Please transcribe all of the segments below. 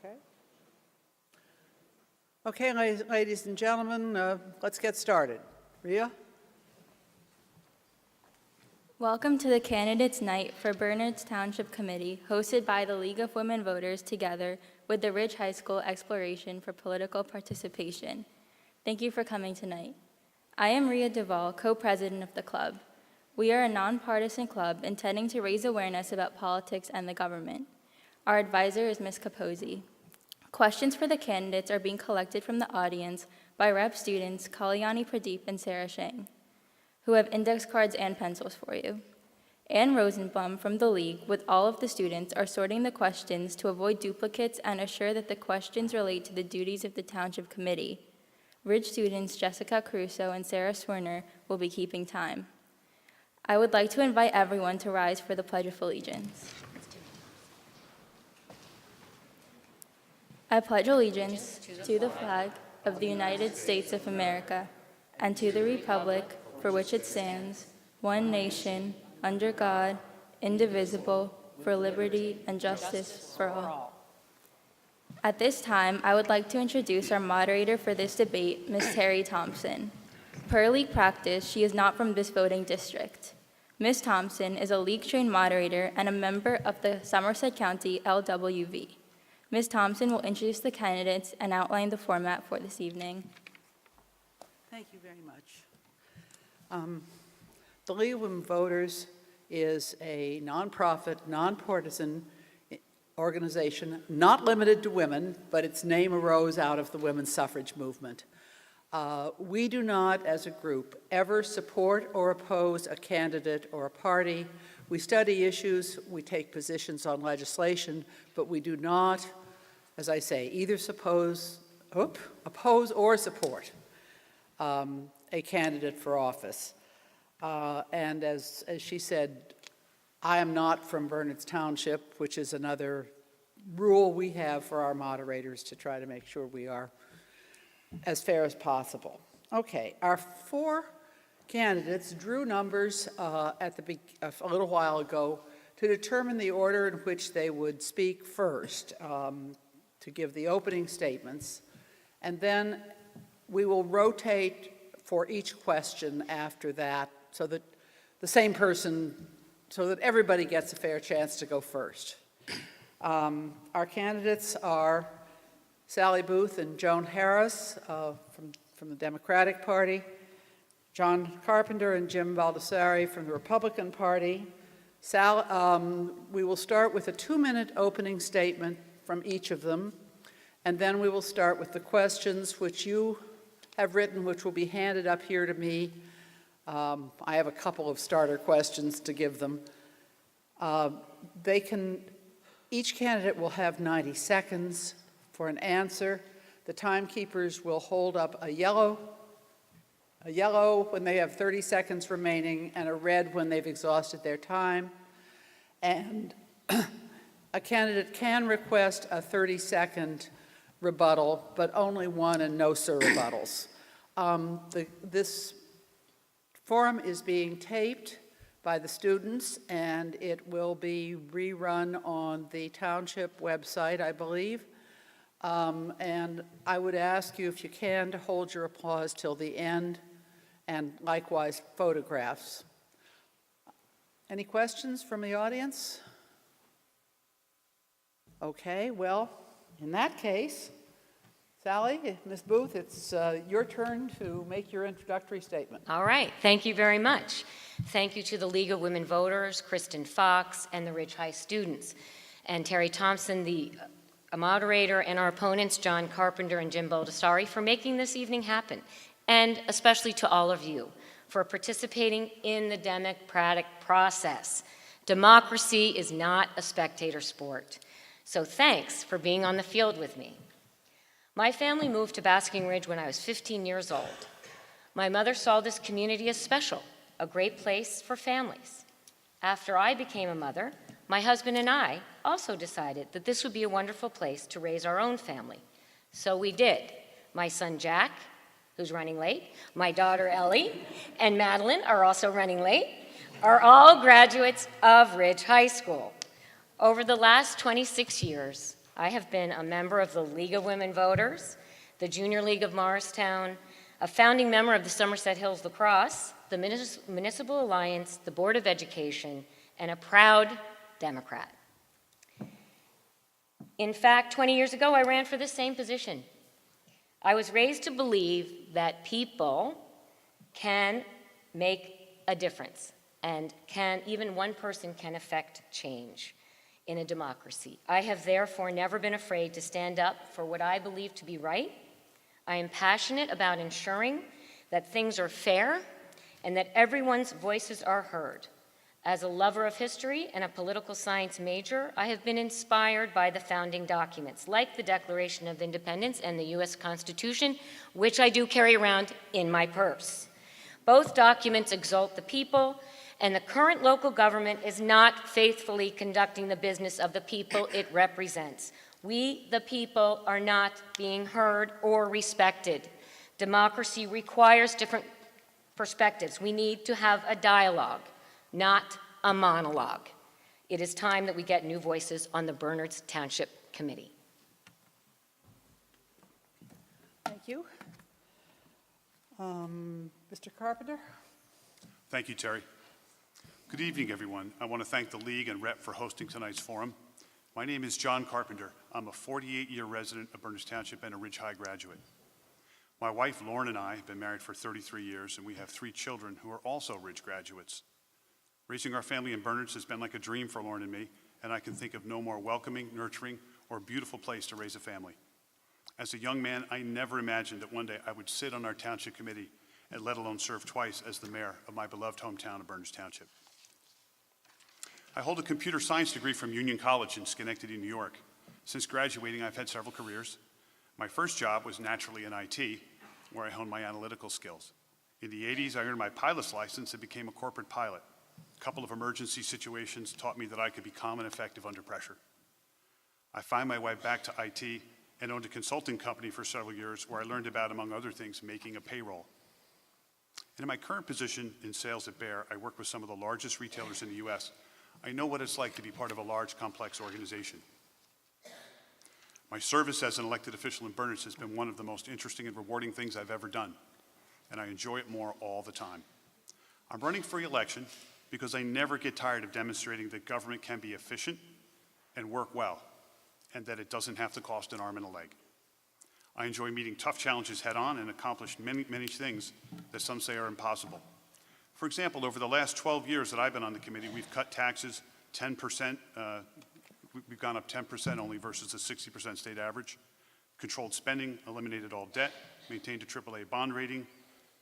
Okay. Okay, ladies and gentlemen, let's get started. Rhea? Welcome to the Candidates Night for Bernards Township Committee, hosted by the League of Women Voters together with the Ridge High School Exploration for Political Participation. Thank you for coming tonight. I am Rhea Duvall, co-president of the club. We are a nonpartisan club intending to raise awareness about politics and the government. Our advisor is Ms. Capozzi. Questions for the candidates are being collected from the audience by Rep students Kalyani Pradeep and Sarah Shang, who have index cards and pencils for you. Ann Rosenblum from the League with all of the students are sorting the questions to avoid duplicates and assure that the questions relate to the duties of the Township Committee. Ridge students Jessica Caruso and Sarah Swerner will be keeping time. I would like to invite everyone to rise for the Pledge of Allegiance. I pledge allegiance to the flag of the United States of America and to the republic for which it stands, one nation, under God, indivisible, for liberty and justice for all. At this time, I would like to introduce our moderator for this debate, Ms. Terry Thompson. Per league practice, she is not from this voting district. Ms. Thompson is a league-trained moderator and a member of the Somerset County LWV. Ms. Thompson will introduce the candidates and outline the format for this evening. Thank you very much. The League of Women Voters is a nonprofit, nonpartisan organization, not limited to women, but its name arose out of the women's suffrage movement. We do not, as a group, ever support or oppose a candidate or a party. We study issues, we take positions on legislation, but we do not, as I say, either oppose or support a candidate for office. And as she said, I am not from Bernards Township, which is another rule we have for our moderators to try to make sure we are as fair as possible. Okay, our four candidates drew numbers a little while ago to determine the order in which they would speak first, to give the opening statements, and then we will rotate for each question after that so that the same person, so that everybody gets a fair chance to go first. Our candidates are Sally Booth and Joan Harris from the Democratic Party, John Carpenter and Jim Baldessari from the Republican Party. We will start with a 2-minute opening statement from each of them, and then we will start with the questions which you have written, which will be handed up here to me. I have a couple of starter questions to give them. Each candidate will have 90 seconds for an answer. The timekeepers will hold up a yellow when they have 30 seconds remaining and a red when they've exhausted their time. And a candidate can request a 30-second rebuttal, but only one and no sir rebuttals. This forum is being taped by the students, and it will be rerun on the Township website, I believe. And I would ask you, if you can, to hold your applause till the end, and likewise photographs. Any questions from the audience? Okay, well, in that case, Sally, Ms. Booth, it's your turn to make your introductory statement. All right, thank you very much. Thank you to the League of Women Voters, Kristen Fox, and the Ridge High students, and Terry Thompson, the moderator, and our opponents, John Carpenter and Jim Baldessari, for making this evening happen, and especially to all of you for participating in the democratic process. Democracy is not a spectator sport, so thanks for being on the field with me. My family moved to Basking Ridge when I was 15 years old. My mother saw this community as special, a great place for families. After I became a mother, my husband and I also decided that this would be a wonderful place to raise our own family. So we did. My son Jack, who's running late, my daughter Ellie, and Madeline are also running late, are all graduates of Ridge High School. Over the last 26 years, I have been a member of the League of Women Voters, the Junior League of Morristown, a founding member of the Somerset Hills Lacrosse, the Municipal Alliance, the Board of Education, and a proud Democrat. In fact, 20 years ago, I ran for this same position. I was raised to believe that people can make a difference, and even one person can affect change in a democracy. I have therefore never been afraid to stand up for what I believe to be right. I am passionate about ensuring that things are fair and that everyone's voices are heard. As a lover of history and a political science major, I have been inspired by the founding documents, like the Declaration of Independence and the U.S. Constitution, which I do carry around in my purse. Both documents exalt the people, and the current local government is not faithfully conducting the business of the people it represents. We, the people, are not being heard or respected. Democracy requires different perspectives. We need to have a dialogue, not a monologue. It is time that we get new voices on the Bernards Township Committee. Thank you. Mr. Carpenter? Thank you, Terry. Good evening, everyone. I want to thank the League and Rep for hosting tonight's forum. My name is John Carpenter. I'm a 48-year resident of Bernards Township and a Ridge High graduate. My wife, Lauren, and I have been married for 33 years, and we have 3 children who are also Ridge graduates. Raising our family in Bernards has been like a dream for Lauren and me, and I can think of no more welcoming, nurturing, or beautiful place to raise a family. As a young man, I never imagined that one day I would sit on our township committee, and let alone serve twice as the mayor of my beloved hometown of Bernards Township. I hold a computer science degree from Union College in Schenectady, New York. Since graduating, I've had several careers. My first job was naturally in IT, where I honed my analytical skills. In the 80s, I earned my pilot's license and became a corporate pilot. A couple of emergency situations taught me that I could be calm and effective under pressure. I found my way back to IT and owned a consulting company for several years where I learned about, among other things, making a payroll. And in my current position in sales at Bayer, I work with some of the largest retailers in the U.S. I know what it's like to be part of a large, complex organization. My service as an elected official in Bernards has been one of the most interesting and rewarding things I've ever done, and I enjoy it more all the time. I'm running for re-election because I never get tired of demonstrating that government can be efficient and work well, and that it doesn't have to cost an arm and a leg. I enjoy meeting tough challenges head-on and accomplish many things that some say are impossible. For example, over the last 12 years that I've been on the committee, we've cut taxes 10%, we've gone up 10% only versus the 60% state average, controlled spending, eliminated all debt, maintained a AAA bond rating,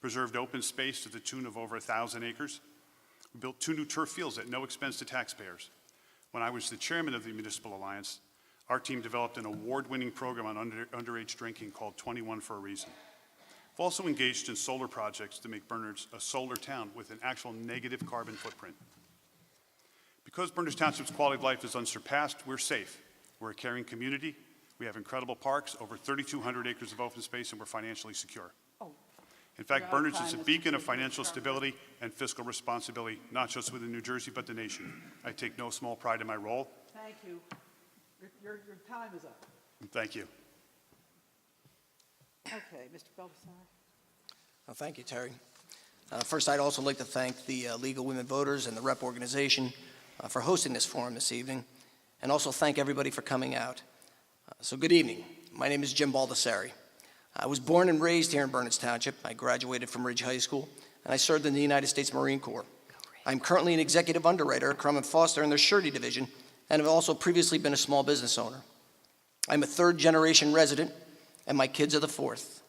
preserved open space to the tune of over 1,000 acres. We built 2 new turf fields at no expense to taxpayers. When I was the chairman of the Municipal Alliance, our team developed an award-winning program on underage drinking called 21 for a Reason. We've also engaged in solar projects to make Bernards a solar town with an actual negative carbon footprint. Because Bernards Township's quality of life is unsurpassed, we're safe. We're a caring community. We have incredible parks, over 3,200 acres of open space, and we're financially secure. In fact, Bernards is a beacon of financial stability and fiscal responsibility, not just within New Jersey, but the nation. I take no small pride in my role. Thank you. Your time is up. Thank you. Okay, Mr. Baldessari. Well, thank you, Terry. First, I'd also like to thank the League of Women Voters and the REP organization for hosting this forum this evening, and also thank everybody for coming out. So good evening. My name is Jim Baldessari. I was born and raised here in Bernards Township. I graduated from Ridge High School, and I served in the United States Marine Corps. I'm currently an executive underwriter at Crum & Foster in their surety division, and have also previously been a small business owner. I'm a 3rd-generation resident, and my kids are the 4th.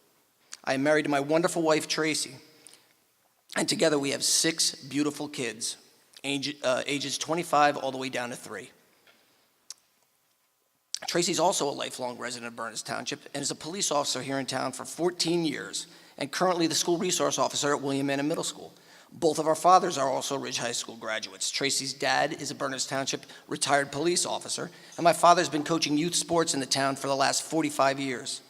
I am married to my wonderful wife, Tracy, and together we have 6 beautiful kids, ages 25 all the way down to 3. Tracy's also a lifelong resident of Bernards Township and is a police officer here in town for 14 years, and currently the school resource officer at William Manning Middle School. Both of our fathers are also Ridge High School graduates. Tracy's dad is a Bernards Township retired police officer, and my father's been coaching youth sports in the town for the last 45 years.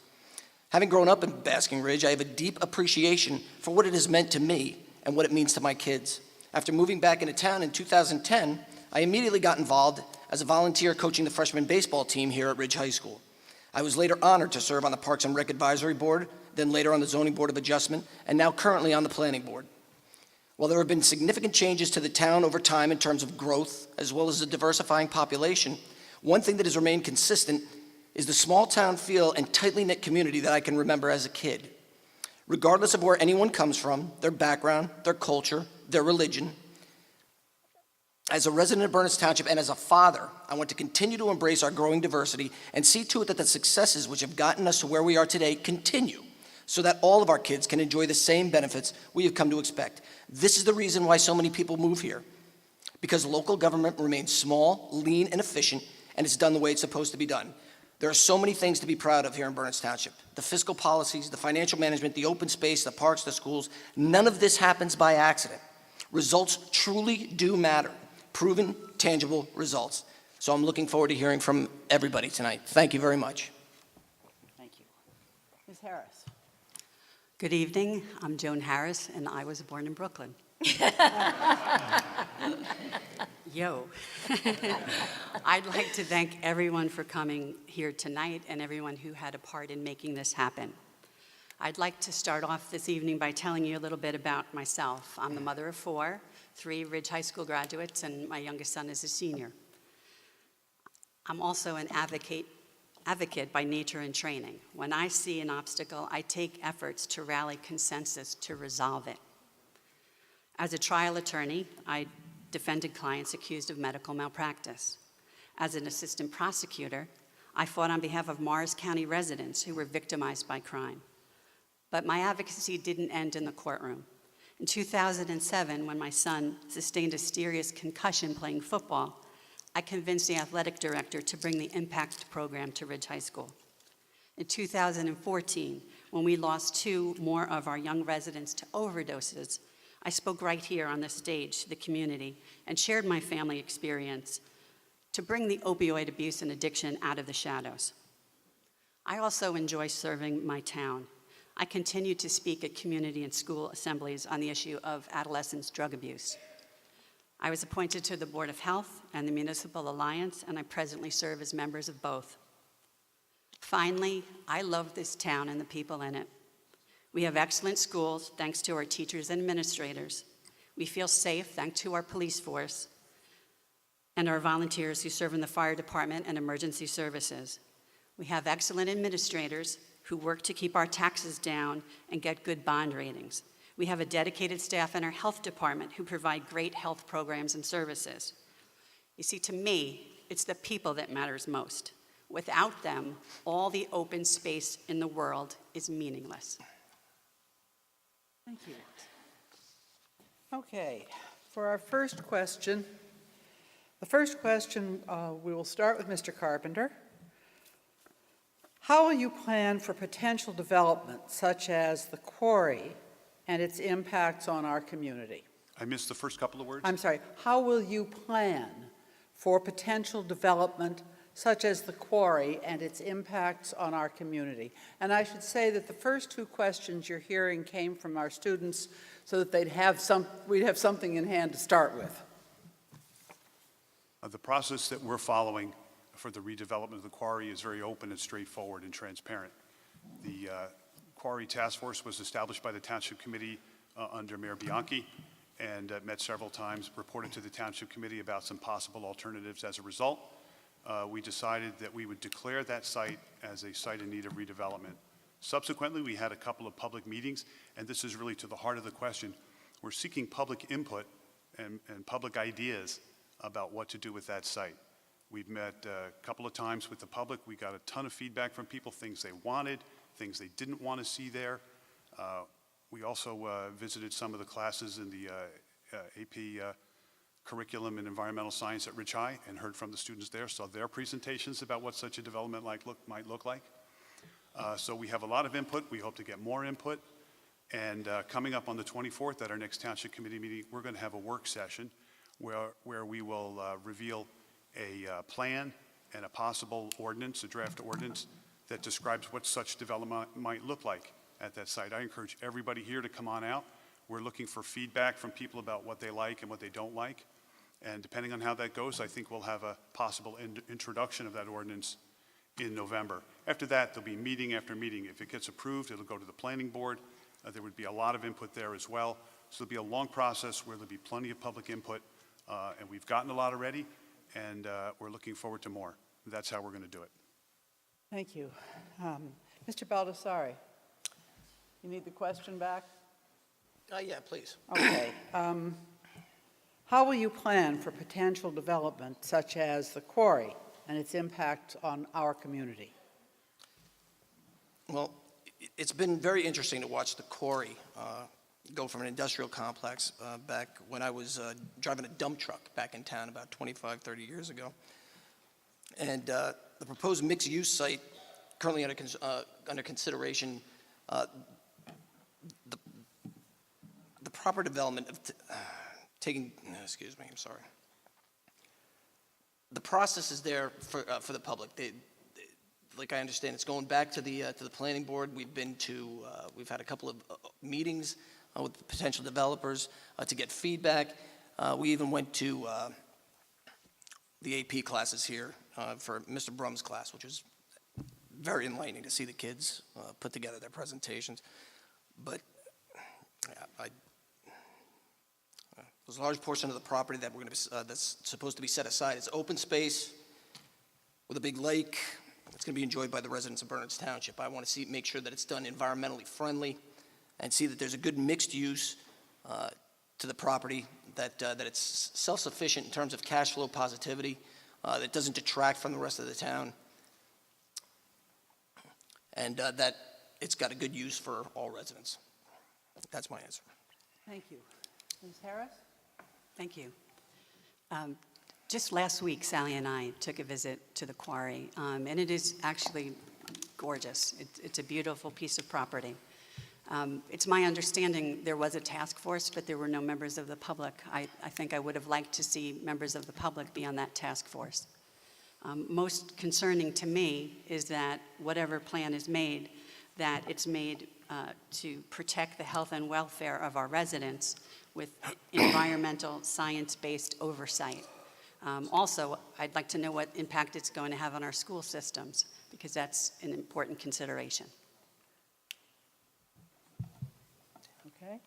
Having grown up in Basking Ridge, I have a deep appreciation for what it has meant to me and what it means to my kids. After moving back into town in 2010, I immediately got involved as a volunteer coaching the freshman baseball team here at Ridge High School. I was later honored to serve on the Parks and Rec Advisory Board, then later on the Zoning Board of Adjustment, and now currently on the Planning Board. While there have been significant changes to the town over time in terms of growth, as well as a diversifying population, one thing that has remained consistent is the small town feel and tightly knit community that I can remember as a kid. Regardless of where anyone comes from, their background, their culture, their religion, as a resident of Bernards Township and as a father, I want to continue to embrace our growing diversity and see to it that the successes which have gotten us to where we are today continue, so that all of our kids can enjoy the same benefits we have come to expect. This is the reason why so many people move here, because local government remains small, lean, and efficient, and it's done the way it's supposed to be done. There are so many things to be proud of here in Bernards Township. The fiscal policies, the financial management, the open space, the parks, the schools. None of this happens by accident. Results truly do matter. Proven, tangible results. So I'm looking forward to hearing from everybody tonight. Thank you very much. Thank you. Ms. Harris. Good evening. I'm Joan Harris, and I was born in Brooklyn. Yo. I'd like to thank everyone for coming here tonight and everyone who had a part in making this happen. I'd like to start off this evening by telling you a little bit about myself. I'm the mother of 4, 3 Ridge High School graduates, and my youngest son is a senior. I'm also an advocate by nature and training. When I see an obstacle, I take efforts to rally consensus to resolve it. As a trial attorney, I defended clients accused of medical malpractice. As an assistant prosecutor, I fought on behalf of Morris County residents who were victimized by crime. But my advocacy didn't end in the courtroom. In 2007, when my son sustained a serious concussion playing football, I convinced the athletic director to bring the IMPACT program to Ridge High School. In 2014, when we lost 2 more of our young residents to overdoses, I spoke right here on this stage to the community and shared my family experience to bring the opioid abuse and addiction out of the shadows. I also enjoy serving my town. I continue to speak at community and school assemblies on the issue of adolescents' drug abuse. I was appointed to the Board of Health and the Municipal Alliance, and I presently serve as members of both. Finally, I love this town and the people in it. We have excellent schools, thanks to our teachers and administrators. We feel safe, thanks to our police force and our volunteers who serve in the fire department and emergency services. We have excellent administrators who work to keep our taxes down and get good bond ratings. We have a dedicated staff in our health department who provide great health programs and services. You see, to me, it's the people that matters most. Without them, all the open space in the world is meaningless. Thank you. Okay, for our first question, we will start with Mr. Carpenter. How will you plan for potential development such as the quarry and its impacts on our community? I missed the first couple of words. I'm sorry, how will you plan for potential development such as the quarry and its impacts on our community? And I should say that the first 2 questions you're hearing came from our students so that we'd have something in hand to start with. The process that we're following for the redevelopment of the quarry is very open and straightforward and transparent. The Quarry Task Force was established by the Township Committee under Mayor Bianchi and met several times, reported to the Township Committee about some possible alternatives. As a result, we decided that we would declare that site as a site in need of redevelopment. Subsequently, we had a couple of public meetings, and this is really to the heart of the question. We're seeking public input and public ideas about what to do with that site. We've met a couple of times with the public. We got a ton of feedback from people, things they wanted, things they didn't want to see there. We also visited some of the classes in the AP curriculum in environmental science at Ridge High and heard from the students there, saw their presentations about what such a development might look like. So we have a lot of input. We hope to get more input. And coming up on the 24th at our next Township Committee meeting, we're going to have a work session where we will reveal a plan and a possible ordinance, a draft ordinance that describes what such development might look like at that site. I encourage everybody here to come on out. We're looking for feedback from people about what they like and what they don't like. And depending on how that goes, I think we'll have a possible introduction of that ordinance in November. After that, there'll be meeting after meeting. If it gets approved, it'll go to the planning board. There would be a lot of input there as well. So there'll be a long process where there'll be plenty of public input, and we've gotten a lot already, and we're looking forward to more. That's how we're going to do it. Thank you. Mr. Baldessari, you need the question back? Yeah, please. Okay. How will you plan for potential development such as the quarry and its impact on our community? Well, it's been very interesting to watch the quarry go from an industrial complex back when I was driving a dump truck back in town about 25, 30 years ago. And the proposed mixed-use site currently under consideration, the proper development of excuse me, I'm sorry. The process is there for the public. Like I understand, it's going back to the planning board. We've had a couple of meetings with potential developers to get feedback. We even went to the AP classes here for Mr. Brum's class, which was very enlightening to see the kids put together their presentations. But yeah, there's a large portion of the property that that's supposed to be set aside. It's open space with a big lake. It's going to be enjoyed by the residents of Bernards Township. I want to make sure that it's done environmentally friendly and see that there's a good mixed use to the property, that it's self-sufficient in terms of cash flow positivity, that doesn't detract from the rest of the town, and that it's got a good use for all residents. That's my answer. Thank you. Ms. Harris? Thank you. Just last week, Sally and I took a visit to the quarry, and it is actually gorgeous. It's a beautiful piece of property. It's my understanding there was a task force, but there were no members of the public. I think I would have liked to see members of the public be on that task force. Most concerning to me is that whatever plan is made, that it's made to protect the health and welfare of our residents with environmental, science-based oversight. Also, I'd like to know what impact it's going to have on our school systems, because that's an important consideration. Okay.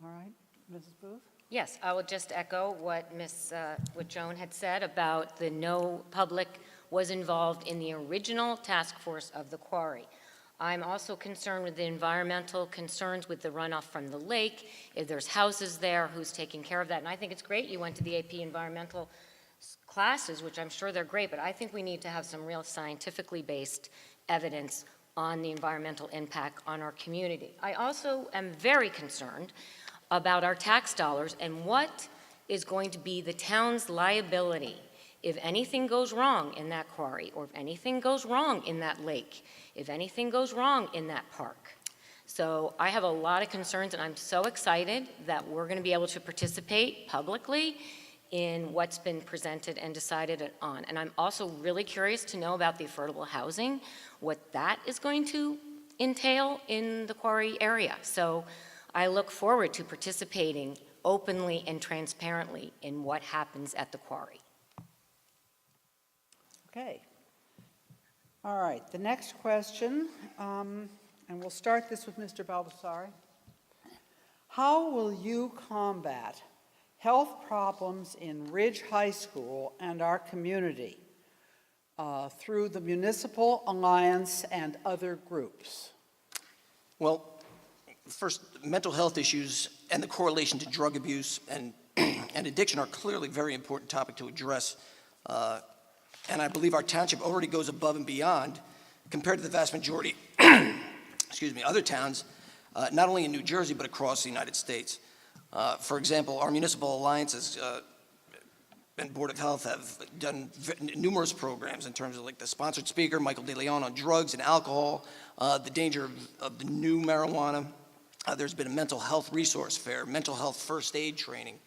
All right. Mrs. Booth? Yes, I will just echo what what Joan had said about no public was involved in the original task force of the quarry. I'm also concerned with the environmental concerns with the runoff from the lake. If there's houses there, who's taking care of that? And I think it's great you went to the AP environmental classes, which I'm sure they're great, but I think we need to have some real scientifically based evidence on the environmental impact on our community. I also am very concerned about our tax dollars and what is going to be the town's liability if anything goes wrong in that quarry, or if anything goes wrong in that lake, if anything goes wrong in that park. So I have a lot of concerns, and I'm so excited that we're going to be able to participate publicly in what's been presented and decided on. And I'm also really curious to know about the affordable housing, what that is going to entail in the quarry area. So I look forward to participating openly and transparently in what happens at the quarry. Okay. All right, the next question, and we'll start this with Mr. Baldessari. How will you combat health problems in Ridge High School and our community through the Municipal Alliance and other groups? Well, first, mental health issues and the correlation to drug abuse and addiction are clearly a very important topic to address. And I believe our township already goes above and beyond compared to the vast majority, other towns, not only in New Jersey, but across the United States. For example, our municipal alliances and Board of Health have done numerous programs in terms of like the sponsored speaker, Michael DeLeon, on drugs and alcohol, the danger of the new marijuana. There's been a mental health resource fair, mental health first aid training,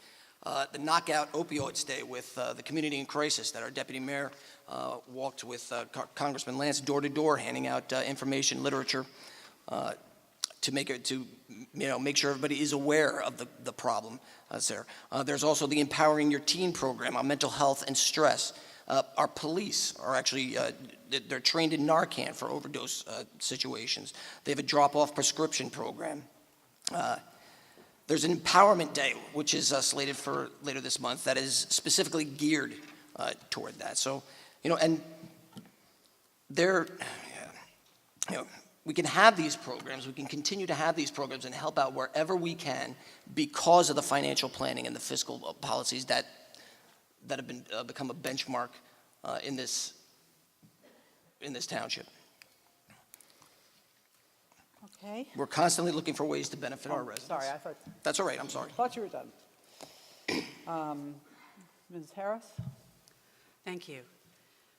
the Knockout Opioids Day with the Community in Crisis that our Deputy Mayor walked with Congressman Lance door to door, handing out information, literature. to make sure everybody is aware of the problem that's there. There's also the Empowering Your Teen program on mental health and stress. Our police are actually, they're trained in Narcan for overdose situations. They have a drop-off prescription program. There's an Empowerment Day, which is slated for later this month, that is specifically geared toward that. So, and we can have these programs, we can continue to have these programs and help out wherever we can because of the financial planning and the fiscal policies that have become a benchmark in this township. Okay. We're constantly looking for ways to benefit our residents. Sorry, I thought That's all right, I'm sorry. you were done. Ms. Harris? Thank you.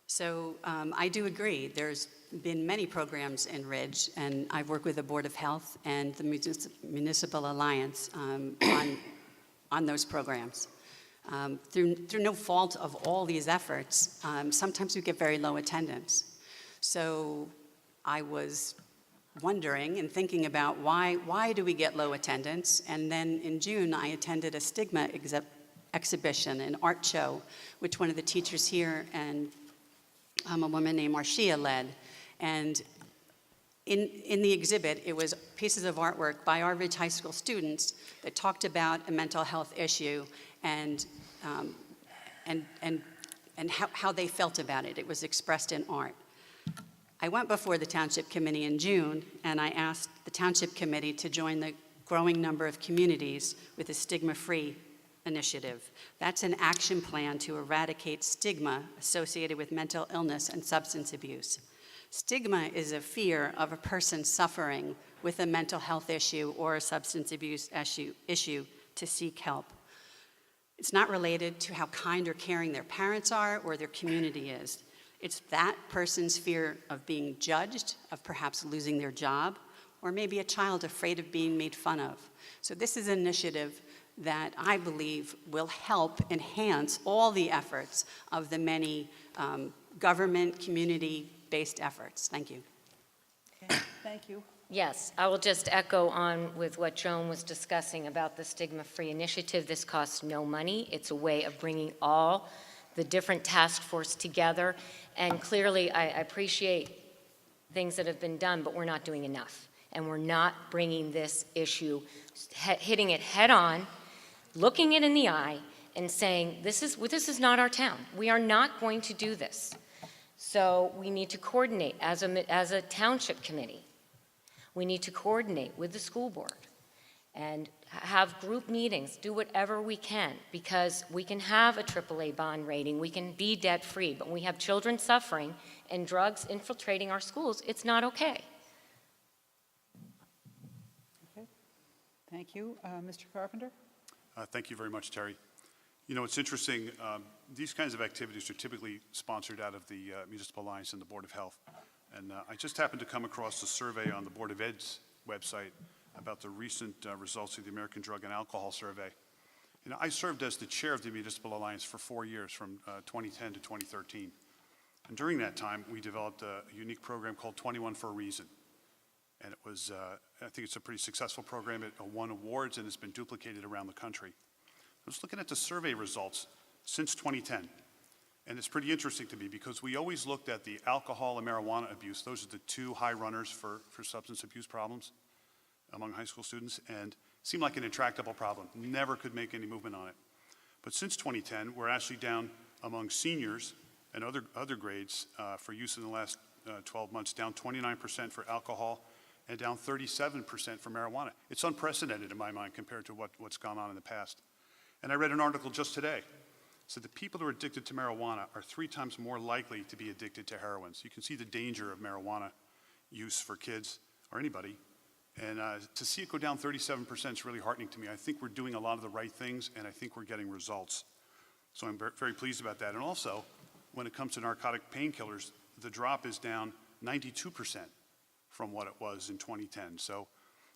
So I do agree. There's been many programs in Ridge, and I've worked with the Board of Health and the Municipal Alliance on those programs. Through no fault of all these efforts, sometimes we get very low attendance. So I was wondering and thinking about why do we get low attendance? And then in June, I attended a stigma exhibition, an art show, which one of the teachers here and a woman named Marcia led. And in the exhibit, it was pieces of artwork by our Ridge High School students that talked about a mental health issue and how they felt about it. It was expressed in art. I went before the Township Committee in June, and I asked the Township Committee to join the growing number of communities with a stigma-free initiative. That's an action plan to eradicate stigma associated with mental illness and substance abuse. Stigma is a fear of a person suffering with a mental health issue or a substance abuse issue to seek help. It's not related to how kind or caring their parents are or their community is. It's that person's fear of being judged, of perhaps losing their job, or maybe a child afraid of being made fun of. So this is an initiative that I believe will help enhance all the efforts of the many government, community-based efforts. Thank you. Okay, thank you. Yes, I will just echo on with what Joan was discussing about the stigma-free initiative. This costs no money. It's a way of bringing all the different task force together. And clearly, I appreciate things that have been done, but we're not doing enough. And we're not bringing this issue, hitting it head on, looking it in the eye, and saying, this is not our town. We are not going to do this. So we need to coordinate as a township committee. We need to coordinate with the school board and have group meetings, do whatever we can, because we can have a AAA bond rating, we can be debt-free, but when we have children suffering and drugs infiltrating our schools, it's not okay. Okay, thank you. Mr. Carpenter? Thank you very much, Terry. You know, it's interesting, these kinds of activities are typically sponsored out of the Municipal Alliance and the Board of Health. And I just happened to come across a survey on the Board of Ed's website about the recent results of the American Drug and Alcohol Survey. You know, I served as the chair of the Municipal Alliance for 4 years, from 2010 to 2013. And during that time, we developed a unique program called 21 for a Reason. And it was, I think it's a pretty successful program. It won awards and has been duplicated around the country. I was looking at the survey results since 2010. And it's pretty interesting to me because we always looked at the alcohol and marijuana abuse. Those are the two high runners for substance abuse problems among high school students, and it seemed like an intractable problem. Never could make any movement on it. But since 2010, we're actually down among seniors and other grades for use in the last 12 months, down 29% for alcohol and down 37% for marijuana. It's unprecedented in my mind compared to what's gone on in the past. And I read an article just today. So the people who are addicted to marijuana are 3 times more likely to be addicted to heroin. So you can see the danger of marijuana use for kids or anybody. And to see it go down 37% is really heartening to me. I think we're doing a lot of the right things, and I think we're getting results. So I'm very pleased about that. And also, when it comes to narcotic painkillers, the drop is down 92% from what it was in 2010. So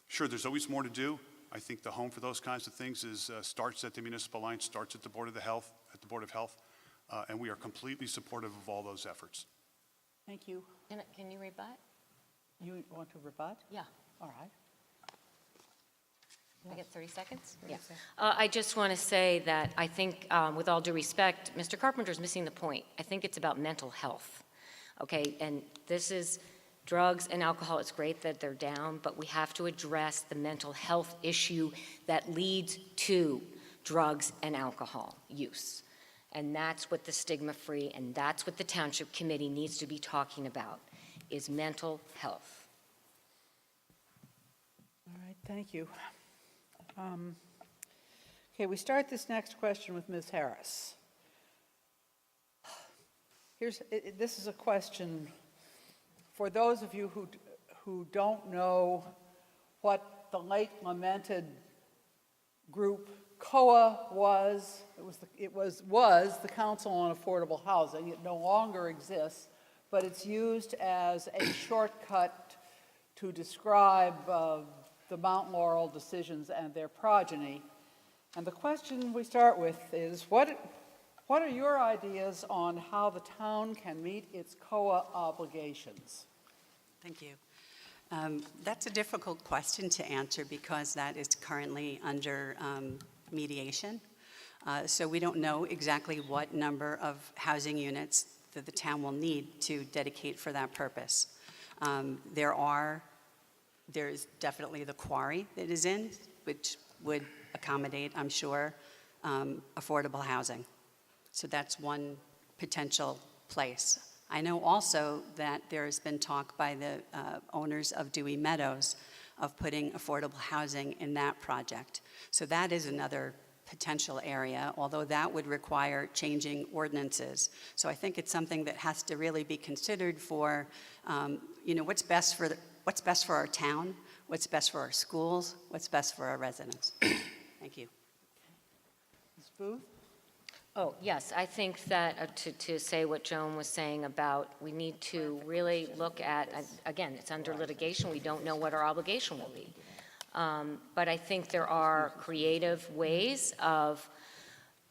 sure, there's always more to do. I think the home for those kinds of things starts at the Municipal Alliance, starts at the Board of Health, and we are completely supportive of all those efforts. Thank you. Can you rebut? You want to rebut? Yeah. All right. I get 30 seconds? Yeah. I just want to say that I think, with all due respect, Mr. Carpenter's missing the point. I think it's about mental health, okay? And this is drugs and alcohol. It's great that they're down, but we have to address the mental health issue that leads to drugs and alcohol use. And that's what the stigma-free, and that's what the Township Committee needs to be talking about, is mental health. All right, thank you. Okay, we start this next question with Ms. Harris. This is a question for those of you who don't know what the late lamented group COA was. It was the Council on Affordable Housing. It no longer exists, but it's used as a shortcut to describe the Mount Laurel decisions and their progeny. And the question we start with is, what are your ideas on how the town can meet its COA obligations? Thank you. That's a difficult question to answer because that is currently under mediation. So we don't know exactly what number of housing units that the town will need to dedicate for that purpose. There's definitely the quarry that is in, which would accommodate, I'm sure, affordable housing. So that's one potential place. I know also that there has been talk by the owners of Dewey Meadows of putting affordable housing in that project. So that is another potential area, although that would require changing ordinances. So I think it's something that has to really be considered for, what's best for our town, what's best for our schools, what's best for our residents. Thank you. Ms. Booth? Oh, yes, I think that to say what Joan was saying about we need to really look at, again, it's under litigation, we don't know what our obligation will be. But I think there are creative ways of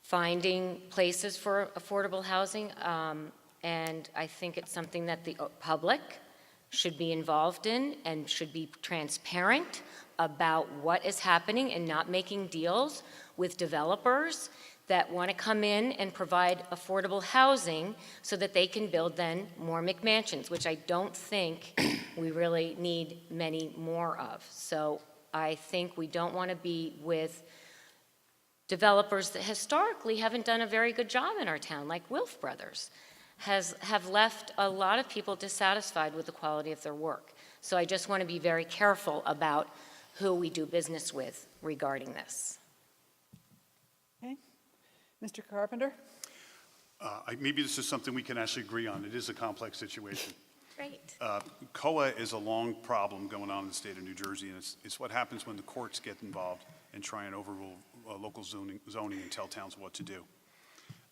finding places for affordable housing, and I think it's something that the public should be involved in and should be transparent about what is happening and not making deals with developers that want to come in and provide affordable housing so that they can build then more McMansions, which I don't think we really need many more of. So I think we don't want to be with developers that historically haven't done a very good job in our town, like Wilf Brothers, have left a lot of people dissatisfied with the quality of their work. So I just want to be very careful about who we do business with regarding this. Okay. Mr. Carpenter? Maybe this is something we can actually agree on. It is a complex situation. Great. COA is a long problem going on in the state of New Jersey, and it's what happens when the courts get involved and try and overrule local zoning and tell towns what to do.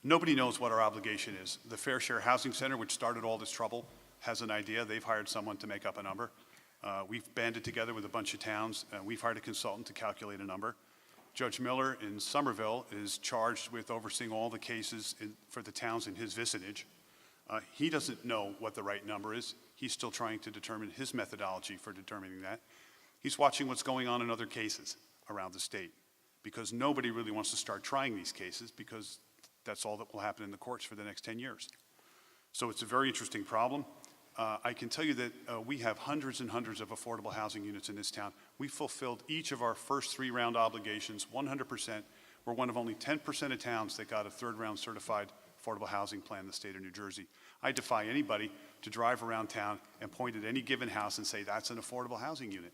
Nobody knows what our obligation is. The Fair Share Housing Center, which started all this trouble, has an idea. They've hired someone to make up a number. We've banded together with a bunch of towns, and we've hired a consultant to calculate a number. Judge Miller in Somerville is charged with overseeing all the cases for the towns in his vicinage. He doesn't know what the right number is. He's still trying to determine his methodology for determining that. He's watching what's going on in other cases around the state because nobody really wants to start trying these cases because that's all that will happen in the courts for the next 10 years. So it's a very interesting problem. I can tell you that we have hundreds and hundreds of affordable housing units in this town. We fulfilled each of our first 3-round obligations 100%. We're one of only 10% of towns that got a 3rd-round certified affordable housing plan in the state of New Jersey. I defy anybody to drive around town and point at any given house and say that's an affordable housing unit.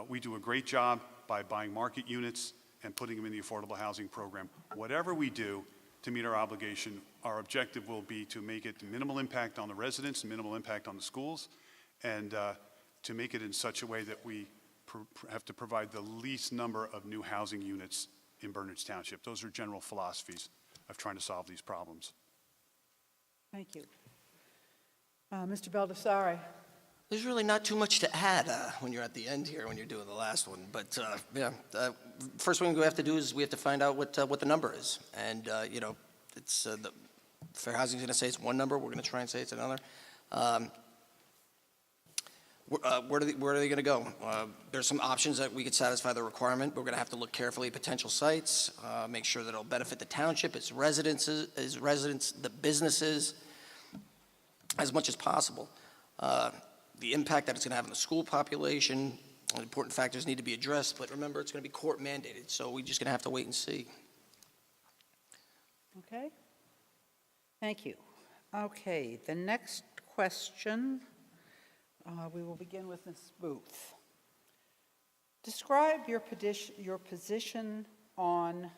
We do a great job by buying market units and putting them in the affordable housing program. Whatever we do to meet our obligation, our objective will be to make it minimal impact on the residents, minimal impact on the schools, and to make it in such a way that we have to provide the least number of new housing units in Bernards Township. Those are general philosophies of trying to solve these problems. Thank you. Mr. Baldessari? There's really not too much to add when you're at the end here, when you're doing the last one. But first thing we have to do is we have to find out what the number is. And, it's the Fair Housing is going to say it's one number. We're going to try and say it's another. Where are they going to go? There's some options that we could satisfy the requirement. We're going to have to look carefully at potential sites, make sure that it'll benefit the township, its residents, the businesses, as much as possible. The impact that it's going to have on the school population, important factors need to be addressed, but remember, it's going to be court mandated, so we're just going to have to wait and see. Okay. Thank you. Okay, the next question, we will begin with Ms. Booth. Describe your position on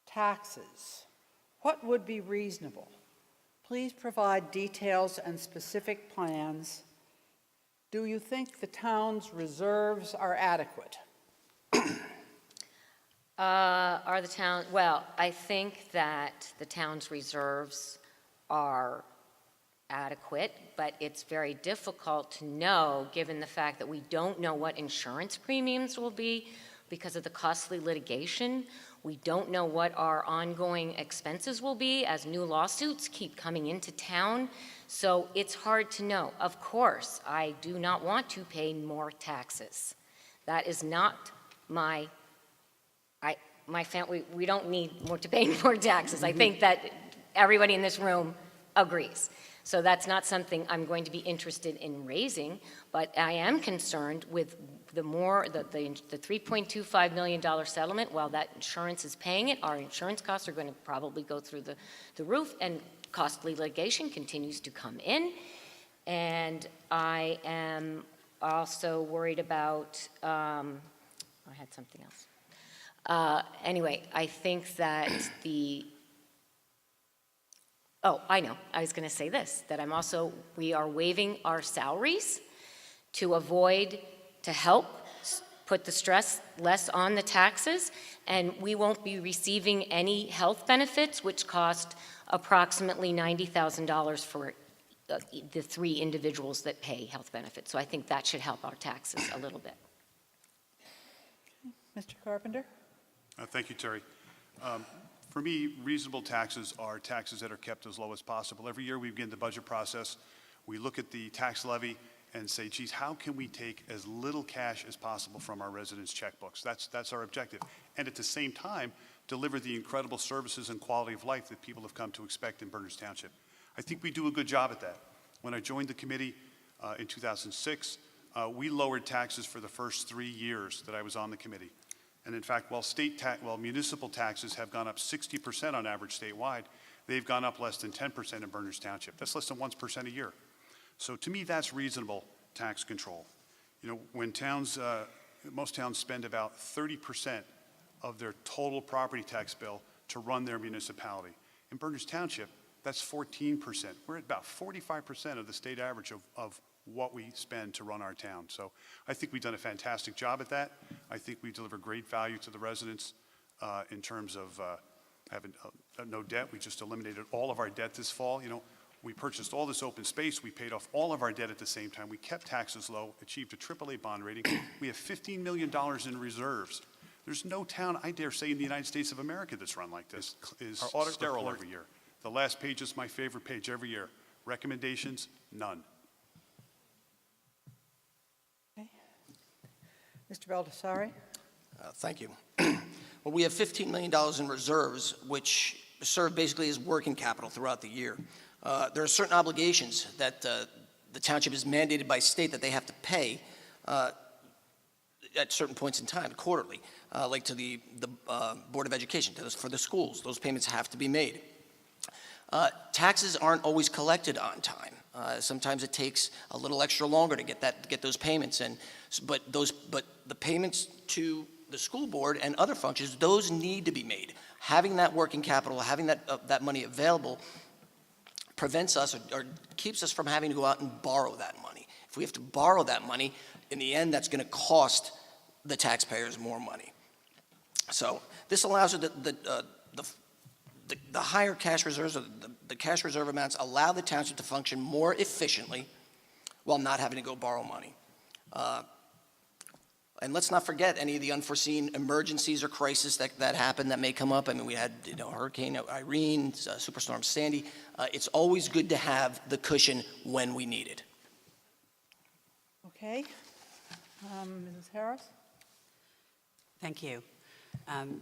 taxes. What would be reasonable? Please provide details and specific plans. Do you think the town's reserves are adequate? Well, I think that the town's reserves are adequate, but it's very difficult to know given the fact that we don't know what insurance premiums will be because of the costly litigation. We don't know what our ongoing expenses will be as new lawsuits keep coming into town. So it's hard to know. Of course, I do not want to pay more taxes. That is not my family. We don't need to pay more taxes. I think that everybody in this room agrees. So that's not something I'm going to be interested in raising, but I am concerned with the $3.25 million settlement. While that insurance is paying it, our insurance costs are going to probably go through the roof, and costly litigation continues to come in. And I am also worried about, I had something else. Anyway, I think that I know. I was going to say this, that we are waiving our salaries to help put the stress less on the taxes, and we won't be receiving any health benefits, which cost approximately $90,000 for the 3 individuals that pay health benefits. So I think that should help our taxes a little bit. Mr. Carpenter? Thank you, Terry. For me, reasonable taxes are taxes that are kept as low as possible. Every year we begin the budget process, we look at the tax levy and say, geez, how can we take as little cash as possible from our residents' checkbooks? That's our objective. And at the same time, deliver the incredible services and quality of life that people have come to expect in Berners Township. I think we do a good job at that. When I joined the committee in 2006, we lowered taxes for the first 3 years that I was on the committee. And in fact, while municipal taxes have gone up 60% on average statewide, they've gone up less than 10% in Berners Township. That's less than 1% a year. So to me, that's reasonable tax control. You know, when most towns spend about 30% of their total property tax bill to run their municipality. In Berners Township, that's 14%. We're at about 45% of the state average of what we spend to run our town. So I think we've done a fantastic job at that. I think we deliver great value to the residents in terms of having no debt. We just eliminated all of our debt this fall. You know, we purchased all this open space. We paid off all of our debt at the same time. We kept taxes low, achieved a AAA bond rating. We have $15 million in reserves. There's no town, I dare say, in the United States of America that's run like this. Is sterile every year. The last page is my favorite page every year. Recommendations, none. Mr. Baldessari? Thank you. Well, we have $15 million in reserves, which serve basically as working capital throughout the year. There are certain obligations that the township is mandated by state that they have to pay at certain points in time, quarterly, like to the Board of Education, for the schools. Those payments have to be made. Taxes aren't always collected on time. Sometimes it takes a little extra longer to get those payments in. But the payments to the school board and other functions, those need to be made. Having that working capital, having that money available prevents us or keeps us from having to go out and borrow that money. If we have to borrow that money, in the end, that's going to cost the taxpayers more money. So this allows the higher cash reserves, or the cash reserve amounts, allow the township to function more efficiently while not having to go borrow money. And let's not forget any of the unforeseen emergencies or crises that happen that may come up. I mean, we had Hurricane Irene, Superstorm Sandy. It's always good to have the cushion when we need it. Okay. Mrs. Harris? Thank you.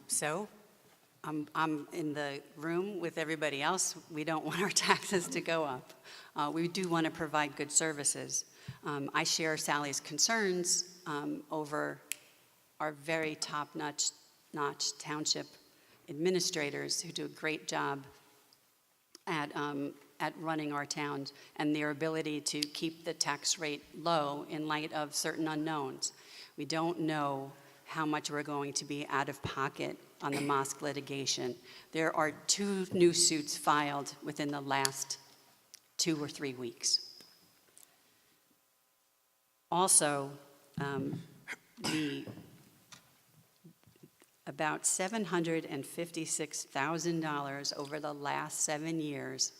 So I'm in the room with everybody else. We don't want our taxes to go up. We do want to provide good services. I share Sally's concerns over our very top-notch township administrators who do a great job at running our towns and their ability to keep the tax rate low in light of certain unknowns. We don't know how much we're going to be out of pocket on the mosque litigation. There are 2 new suits filed within the last 2 or 3 weeks. Also, about $756,000 over the last 7 years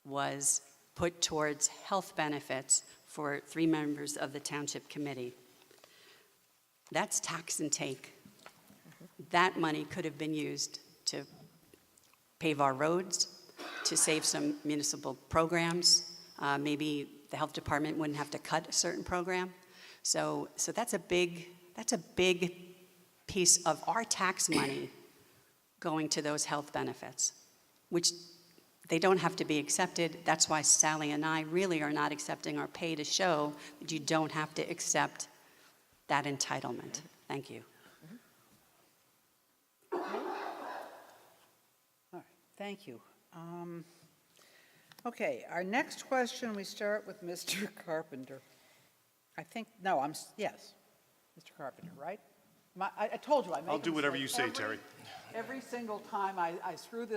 was put towards health benefits for 3 members of the Township Committee. That's tax and take. That money could have been used to pave our roads, to save some municipal programs. Maybe the health department wouldn't have to cut a certain program. So that's a big piece of our tax money going to those health benefits, which they don't have to be accepted. That's why Sally and I really are not accepting our pay to show that you don't have to accept that entitlement. Thank you. All right, thank you. Okay, our next question, we start with Mr. Carpenter. Yes, Mr. Carpenter, right? I told you I make I'll do a whatever you mistake say, Terry. Every single time I screw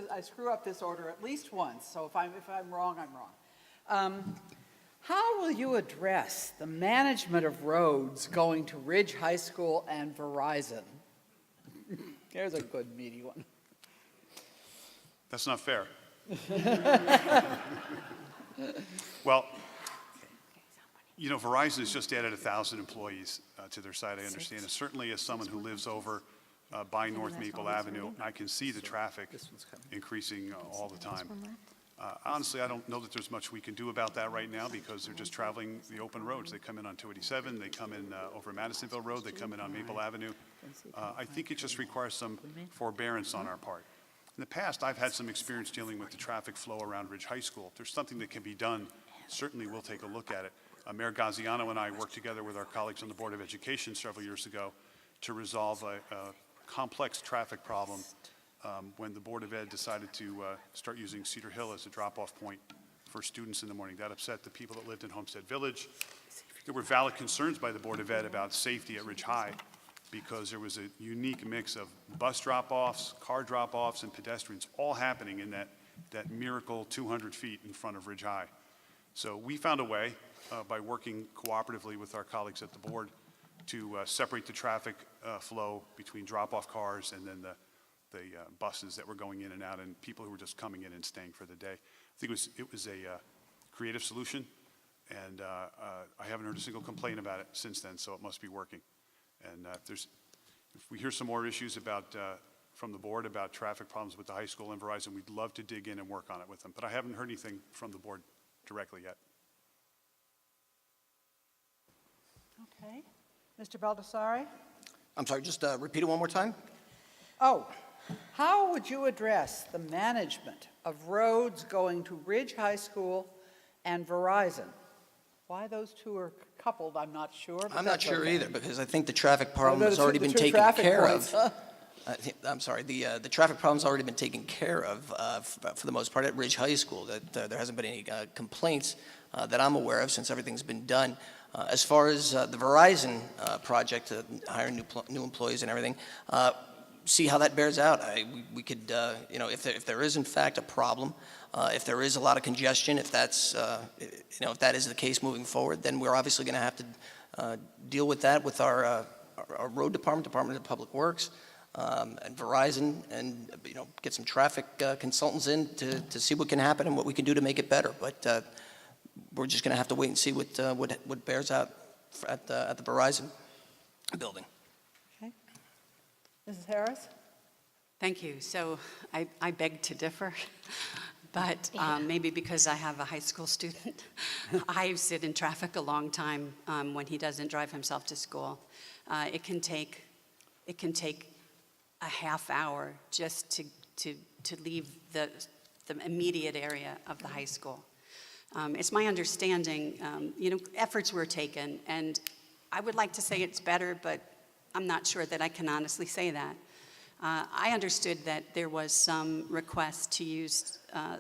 up this order at least once, so if I'm wrong, I'm wrong. How will you address the management of roads going to Ridge High School and Verizon? There's a good meaty one. That's not fair. Well, you know, Verizon has just added 1,000 employees to their site, I understand. And certainly as someone who lives over by North Maple Avenue, I can see the traffic increasing all the time. Honestly, I don't know that there's much we can do about that right now because they're just traveling the open roads. They come in on 287, they come in over Madisonville Road, they come in on Maple Avenue. I think it just requires some forbearance on our part. In the past, I've had some experience dealing with the traffic flow around Ridge High School. If there's something that can be done, certainly we'll take a look at it. Mayor Gaziano and I worked together with our colleagues on the Board of Education several years ago to resolve a complex traffic problem when the Board of Ed decided to start using Cedar Hill as a drop-off point for students in the morning. That upset the people that lived in Homestead Village. There were valid concerns by the Board of Ed about safety at Ridge High because there was a unique mix of bus drop-offs, car drop-offs, and pedestrians all happening in that miracle 200 feet in front of Ridge High. So we found a way by working cooperatively with our colleagues at the board to separate the traffic flow between drop-off cars and then the buses that were going in and out and people who were just coming in and staying for the day. I think it was a creative solution, and I haven't heard a single complaint about it since then, so it must be working. And if we hear some more issues from the board about traffic problems with the high school and Verizon, we'd love to dig in and work on it with them. But I haven't heard anything from the board directly yet. Okay. Mr. Baldessari? I'm sorry, just repeat it one more time? Oh, how would you address the management of roads going to Ridge High School and Verizon? Why those two are coupled, I'm not sure. But I'm not that's sure okay. either, because I think the traffic problem has the already two been taken traffic care points, of. I'm sorry, the traffic problem's already been taken care of for the most part at Ridge High School. That there hasn't been any complaints that I'm aware of since everything's been done. As far as the Verizon project, hiring new employees and everything, see how that bears out. We could, if there is in fact a problem, if there is a lot of congestion, if that's, if that is the case moving forward, then we're obviously going to have to deal with that with our road Department of Public Works, and Verizon, and get some traffic consultants in to see what can happen and what we can do to make it better. But we're just going to have to wait and see what bears out at the Verizon building. Okay. Mrs. Harris? Thank you. So I beg to differ. but maybe because I have a high school student, I sit in traffic a long time when he doesn't drive himself to school. It can take a half hour just to leave the immediate area of the high school. It's my understanding, efforts were taken, and I would like to say it's better, but I'm not sure that I can honestly say that. I understood that there was some request to use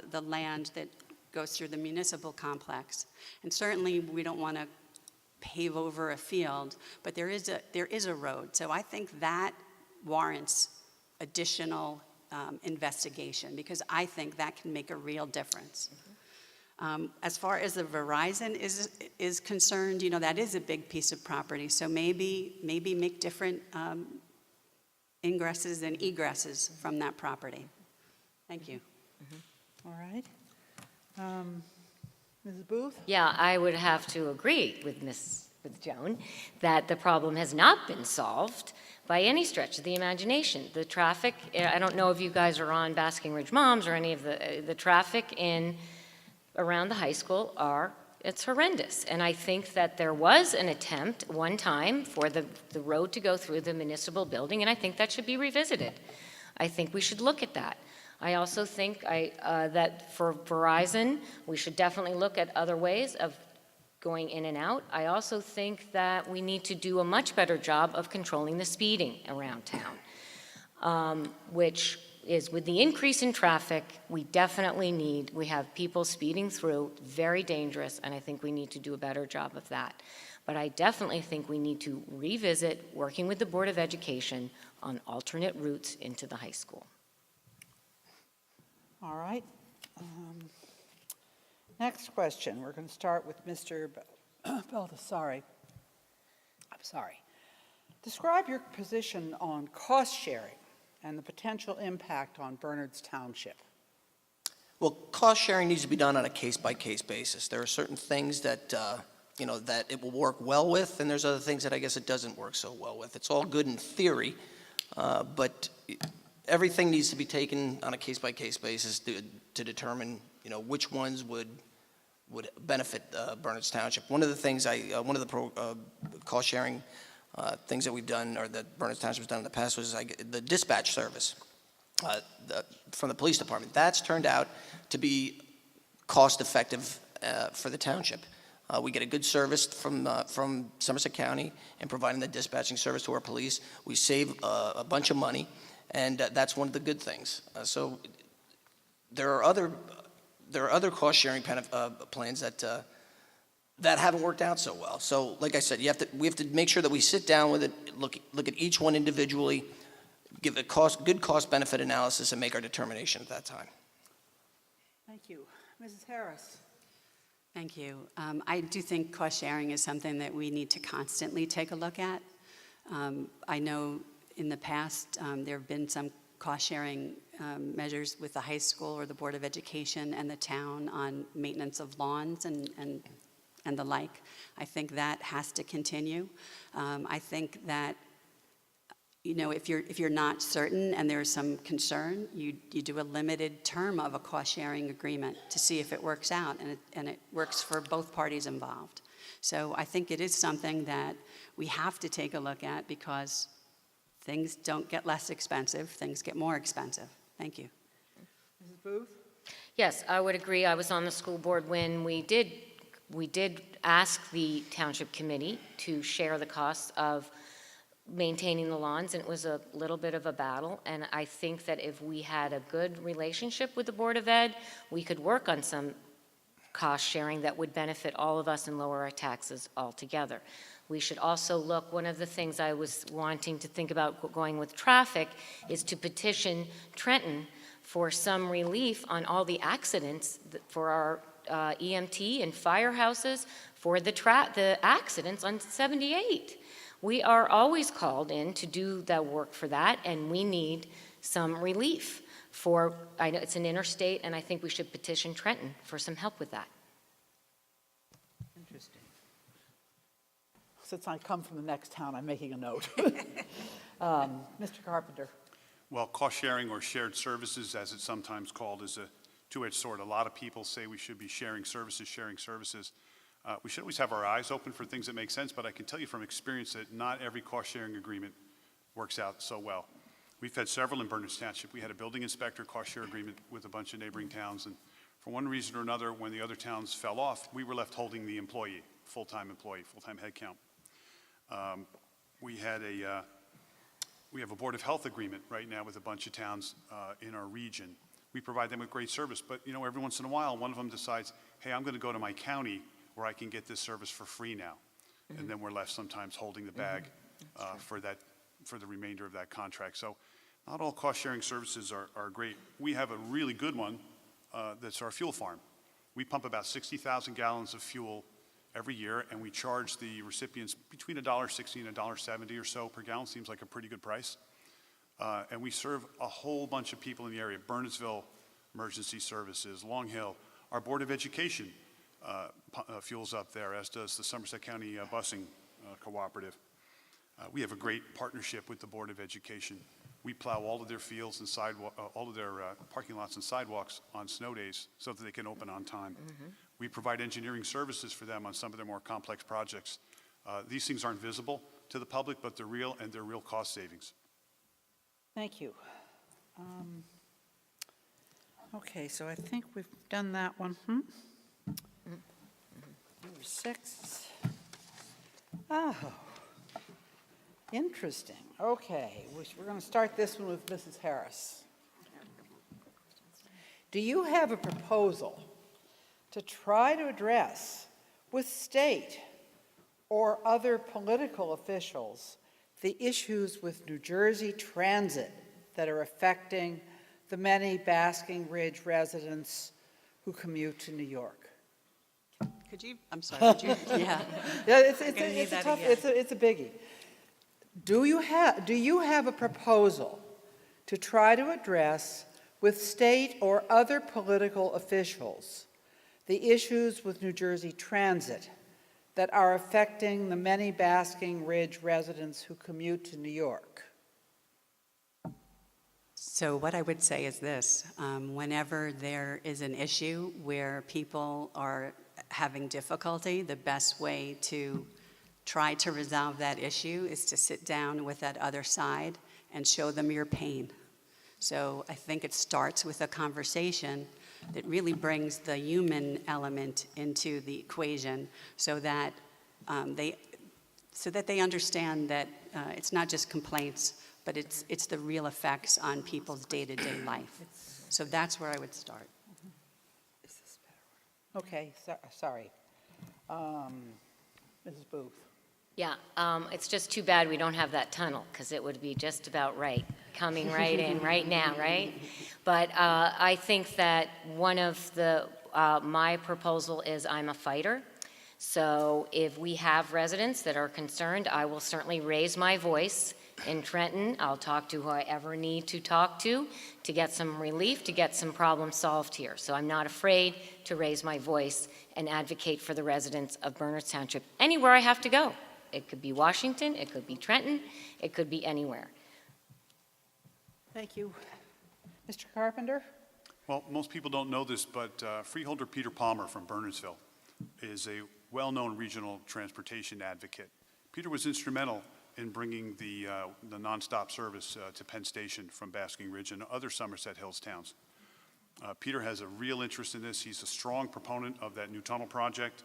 the land that goes through the municipal complex. And certainly, we don't want to pave over a field, but there is a road. So I think that warrants additional investigation, because I think that can make a real difference. As far as the Verizon is concerned, that is a big piece of property. So maybe make different ingresses and egresses from that property. Thank you. All right. Mrs. Booth? Yeah, I would have to agree with Joan that the problem has not been solved by any stretch of the imagination. The traffic, I don't know if you guys are on Basking Ridge Moms or any of the traffic around the high school it's horrendous. And I think that there was an attempt one time for the road to go through the municipal building, and I think that should be revisited. I think we should look at that. I also think that for Verizon, we should definitely look at other ways of going in and out. I also think that we need to do a much better job of controlling the speeding around town, which is, with the increase in traffic, we have people speeding through, very dangerous, and I think we need to do a better job of that. But I definitely think we need to revisit working with the Board of Education on alternate routes into the high school. All right. Next question. We're going to start with Mr. Baldessari. I'm sorry. Describe your position on cost sharing and the potential impact on Bernards Township. Well, cost sharing needs to be done on a case-by-case basis. There are certain things that, that it will work well with, and there's other things that I guess it doesn't work so well with. It's all good in theory, but everything needs to be taken on a case-by-case basis to determine, which ones would benefit Bernards Township. One of the cost-sharing things that we've done, or that Bernards Township has done in the past, was the dispatch service from the police department. That's turned out to be cost-effective for the township. We get a good service from Somerset County in providing the dispatching service to our police. We save a bunch of money, and that's one of the good things. So there are other cost-sharing plans that haven't worked out so well. So, like I said, we have to make sure that we sit down with it, look at each one individually, give a good cost-benefit analysis, and make our determination at that time. Thank you. Mrs. Harris? Thank you. I do think cost sharing is something that we need to constantly take a look at. I know in the past there have been some cost sharing measures with the high school or the Board of Education and the town on maintenance of lawns and the like. I think that has to continue. I think that, if you're not certain and there's some concern, you do a limited term of a cost-sharing agreement to see if it works out, and it works for both parties involved. So I think it is something that we have to take a look at, because things don't get less expensive, things get more expensive. Thank you. Mrs. Booth? Yes, I would agree. I was on the school board when we did ask the township committee to share the costs of maintaining the lawns, and it was a little bit of a battle. And I think that if we had a good relationship with the Board of Ed, we could work on some cost sharing that would benefit all of us and lower our taxes altogether. We should also look, one of the things I was wanting to think about going with traffic is to petition Trenton for some relief on all the accidents for our EMT and firehouses for the accidents on 78. We are always called in to do that work for that, and we need some relief for, I know it's an interstate, and I think we should petition Trenton for some help with that. Interesting. Since I come from the next town, I'm making a note. Mr. Carpenter? Well, cost sharing, or shared services, as it's sometimes called, is a two-edged sword. A lot of people say we should be sharing services. We should always have our eyes open for things that make sense, but I can tell you from experience that not every cost-sharing agreement works out so well. We've had several in Berners Township. We had a building inspector cost-share agreement with a bunch of neighboring towns, and for one reason or another, when the other towns fell off, we were left holding the employee, full-time headcount. We have a Board of Health agreement right now with a bunch of towns in our region. We provide them with great service, but every once in a while, one of them decides, hey, I'm going to go to my county where I can get this service for free now. And then we're left sometimes holding the bag for the remainder of that contract. So not all cost-sharing services are great. We have a really good one that's our fuel farm. We pump about 60,000 gallons of fuel every year, and we charge the recipients between $1.60 and $1.70 or so per gallon. Seems like a pretty good price. And we serve a whole bunch of people in the area. Burnsville Emergency Services, Long Hill. Our Board of Education fuels up there, as does the Somerset County Busing Cooperative. We have a great partnership with the Board of Education. We plow all of their fields and all of their parking lots and sidewalks on snow days so that they can open on time. We provide engineering services for them on some of their more complex projects. These things aren't visible to the public, but they're real, and they're real cost savings. Thank you. Okay, so I think we've done that one. Number 6. Oh, interesting. Okay, we're going to start this one with Mrs. Harris. Do you have a proposal to try to address with state or other political officials the issues with New Jersey Transit that are affecting the many Basking Ridge residents who commute to New York? Could you, I'm sorry, could you, yeah. Yeah, it's Gonna need a that tough, again. it's a biggie. Do you have a proposal to try to address with state or other political officials the issues with New Jersey Transit that are affecting the many Basking Ridge residents who commute to New York? So what I would say is this, whenever there is an issue where people are having difficulty, the best way to try to resolve that issue is to sit down with that other side and show them your pain. So I think it starts with a conversation that really brings the human element into the equation so that they understand that it's not just complaints, but it's the real effects on people's day-to-day life. So that's where I would start. Okay, sorry. Mrs. Booth. Yeah, it's just too bad we don't have that tunnel, because it would be just about right, coming right in right now, right? But I think that one of my proposal is I'm a fighter. So if we have residents that are concerned, I will certainly raise my voice in Trenton. I'll talk to who I ever need to talk to get some relief, to get some problems solved here. So I'm not afraid to raise my voice and advocate for the residents of Berners Township anywhere I have to go. It could be Washington, it could be Trenton, it could be anywhere. Thank you. Mr. Carpenter? Well, most people don't know this, but freeholder Peter Palmer from Burnersville is a well-known regional transportation advocate. Peter was instrumental in bringing the nonstop service to Penn Station from Basking Ridge and other Somerset Hills towns. Peter has a real interest in this. He's a strong proponent of that new tunnel project.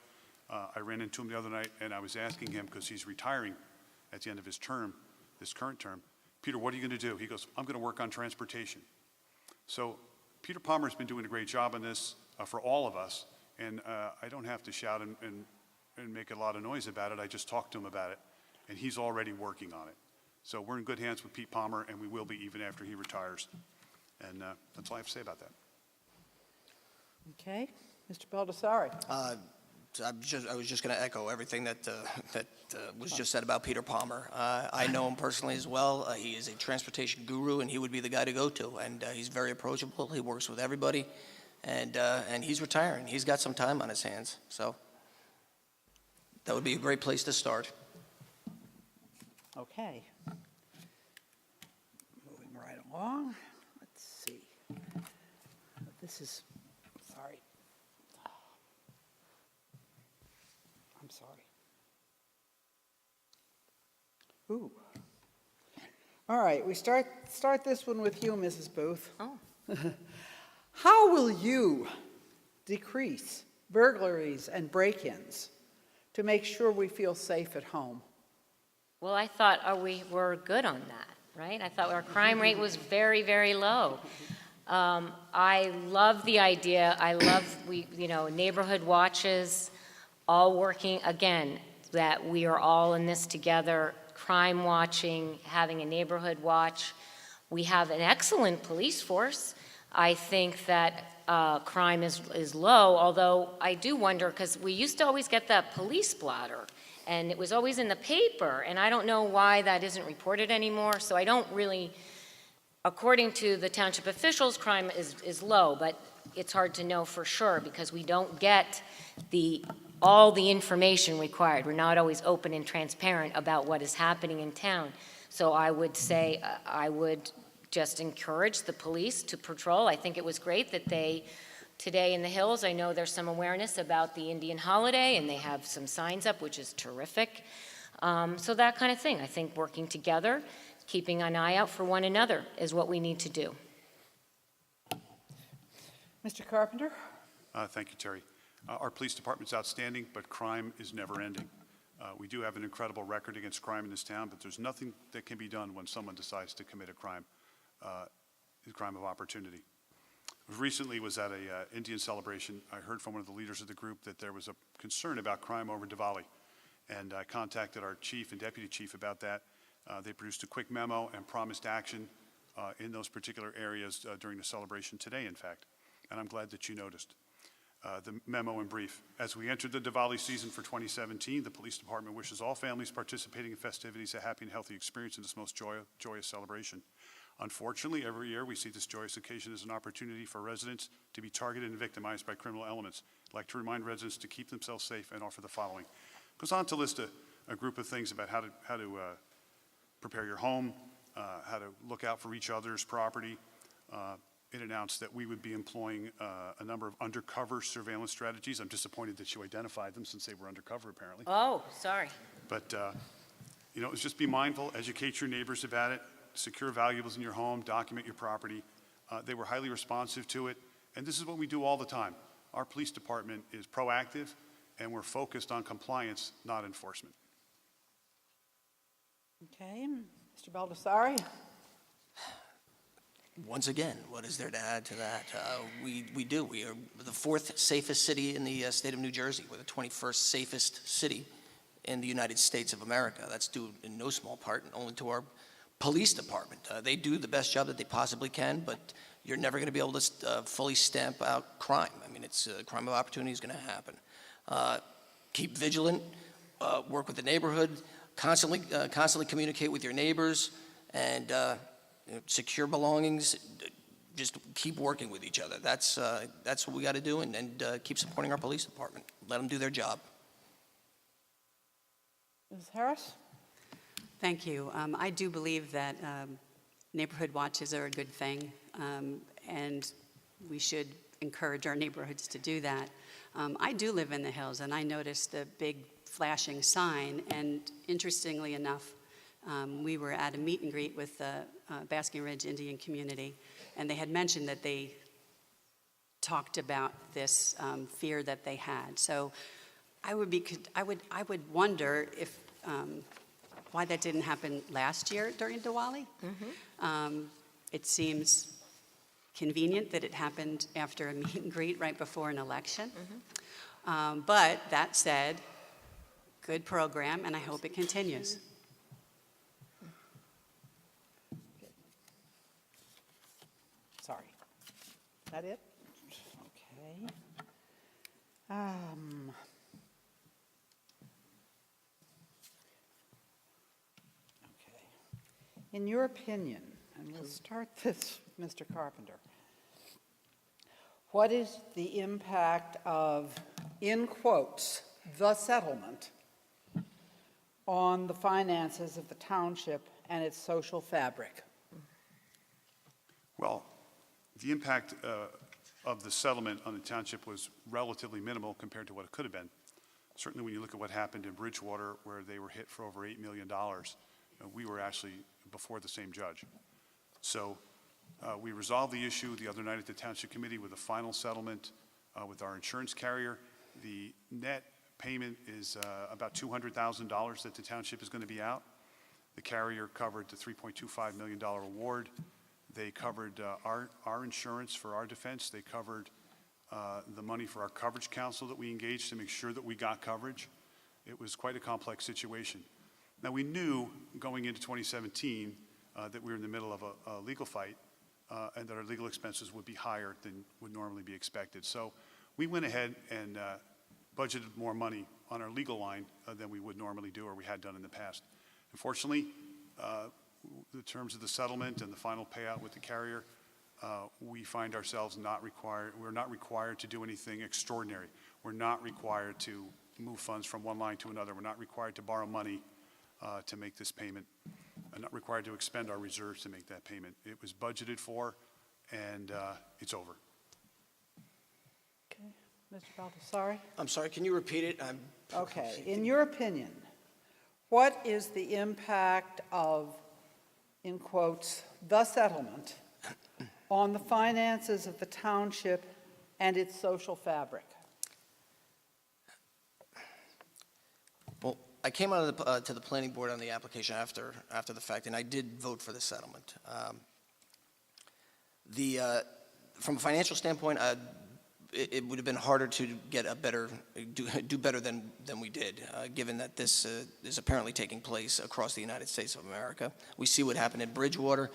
I ran into him the other night, and I was asking him, because he's retiring at the end of his term, this current term, Peter, what are you going to do? He goes, I'm going to work on transportation. So Peter Palmer's been doing a great job on this for all of us, and I don't have to shout and make a lot of noise about it. I just talked to him about it, and he's already working on it. So we're in good hands with Pete Palmer, and we will be even after he retires. And that's all I have to say about that. Okay. Mr. Baldessari? I was just going to echo everything that was just said about Peter Palmer. I know him personally as well. He is a transportation guru, and he would be the guy to go to. And he's very approachable. He works with everybody, and he's retiring. He's got some time on his hands, so that would be a great place to start. Okay. Moving right along. Let's see. This is Ooh. All right, we start this one with you, Mrs. Booth. Oh. How will you decrease burglaries and break-ins to make sure we feel safe at home? Well, I thought we were good on that, right? I thought our crime rate was very, very low. I love the idea. I love, neighborhood watches, all working, again, that we are all in this together, crime watching, having a neighborhood watch. We have an excellent police force. I think that crime is low, although I do wonder, because we used to always get that police blotter, and it was always in the paper, and I don't know why that isn't reported anymore, so I don't really, according to the township officials, crime is low, but it's hard to know for sure because we don't get all the information required. We're not always open and transparent about what is happening in town. So I would say, I would just encourage the police to patrol. I think it was great that today in the Hills, I know there's some awareness about the Indian holiday, and they have some signs up, which is terrific. So that kind of thing. I think working together, keeping an eye out for one another is what we need to do. Mr. Carpenter? Thank you, Terry. Our police department's outstanding, but crime is never ending. We do have an incredible record against crime in this town, but there's nothing that can be done when someone decides to commit a crime of opportunity. Recently was at a Indian celebration. I heard from one of the leaders of the group that there was a concern about crime over Diwali, and I contacted our chief and deputy chief about that. They produced a quick memo and promised action in those particular areas during the celebration today, in fact, and I'm glad that you noticed. The memo in brief. As we enter the Diwali season for 2017, the police department wishes all families participating in festivities a happy and healthy experience in this most joyous celebration. Unfortunately, every year we see this joyous occasion as an opportunity for residents to be targeted and victimized by criminal elements. I'd like to remind residents to keep themselves safe and offer the following. Goes on to list a group of things about how to prepare your home, how to look out for each other's property. It announced that we would be employing a number of undercover surveillance strategies. I'm disappointed that you identified them since they were undercover, apparently. Oh, sorry. But, it's just be mindful, educate your neighbors about it, secure valuables in your home, document your property. They were highly responsive to it, and this is what we do all the time. Our police department is proactive, and we're focused on compliance, not enforcement. Okay, Mr. Baldessari? Once again, what is there to add to that? We do. We are the fourth safest city in the state of New Jersey. We're the 21st safest city in the United States of America. That's due in no small part only to our police department. They do the best job that they possibly can, but you're never going to be able to fully stamp out crime. I mean, it's crime of opportunity is going to happen. Keep vigilant, work with the neighborhood, constantly communicate with your neighbors, and secure belongings. Just keep working with each other. That's what we got to do, and keep supporting our police department. Let them do their job. Ms. Harris? Thank you. I do believe that neighborhood watches are a good thing, and we should encourage our neighborhoods to do that. I do live in the Hills, and I noticed the big flashing sign, and interestingly enough, we were at a meet and greet with the Basking Ridge Indian community, and they had mentioned that they talked about this fear that they had. So I would wonder if why that didn't happen last year during Diwali. Mm-hmm. It seems convenient that it happened after a meet and greet right before an election. Mm-hmm. But that said, good program, and I hope it continues. Sorry. Is that it? Okay. Okay. In your opinion, and we'll start this with Mr. Carpenter, what is the impact of, in quotes, the settlement on the finances of the township and its social fabric? Well, the impact of the settlement on the township was relatively minimal compared to what it could have been. Certainly when you look at what happened in Bridgewater, where they were hit for over $8 million, we were actually before the same judge. So we resolved the issue the other night at the Township Committee with a final settlement with our insurance carrier. The net payment is about $200,000 that the township is going to be out. The carrier covered the $3.25 million award. They covered our insurance for our defense. They covered the money for our coverage counsel that we engaged to make sure that we got coverage. It was quite a complex situation. Now, we knew going into 2017 that we were in the middle of a legal fight and that our legal expenses would be higher than would normally be expected. So we went ahead and budgeted more money on our legal line than we would normally do or we had done in the past. Unfortunately, the terms of the settlement and the final payout with the carrier, we find ourselves we're not required to do anything extraordinary. We're not required to move funds from one line to another. We're not required to borrow money to make this payment. We're not required to expend our reserves to make that payment. It was budgeted for, and it's over. Okay, Mr. Baldessari? I'm sorry, can you repeat it? Okay, in your opinion, what is the impact of, in quotes, the settlement on the finances of the township and its social fabric? Well, I came out of to the planning board on the application after the fact, and I did vote for the settlement. From a financial standpoint, it would have been harder to get do better than we did, given that this is apparently taking place across the United States of America. We see what happened in Bridgewater.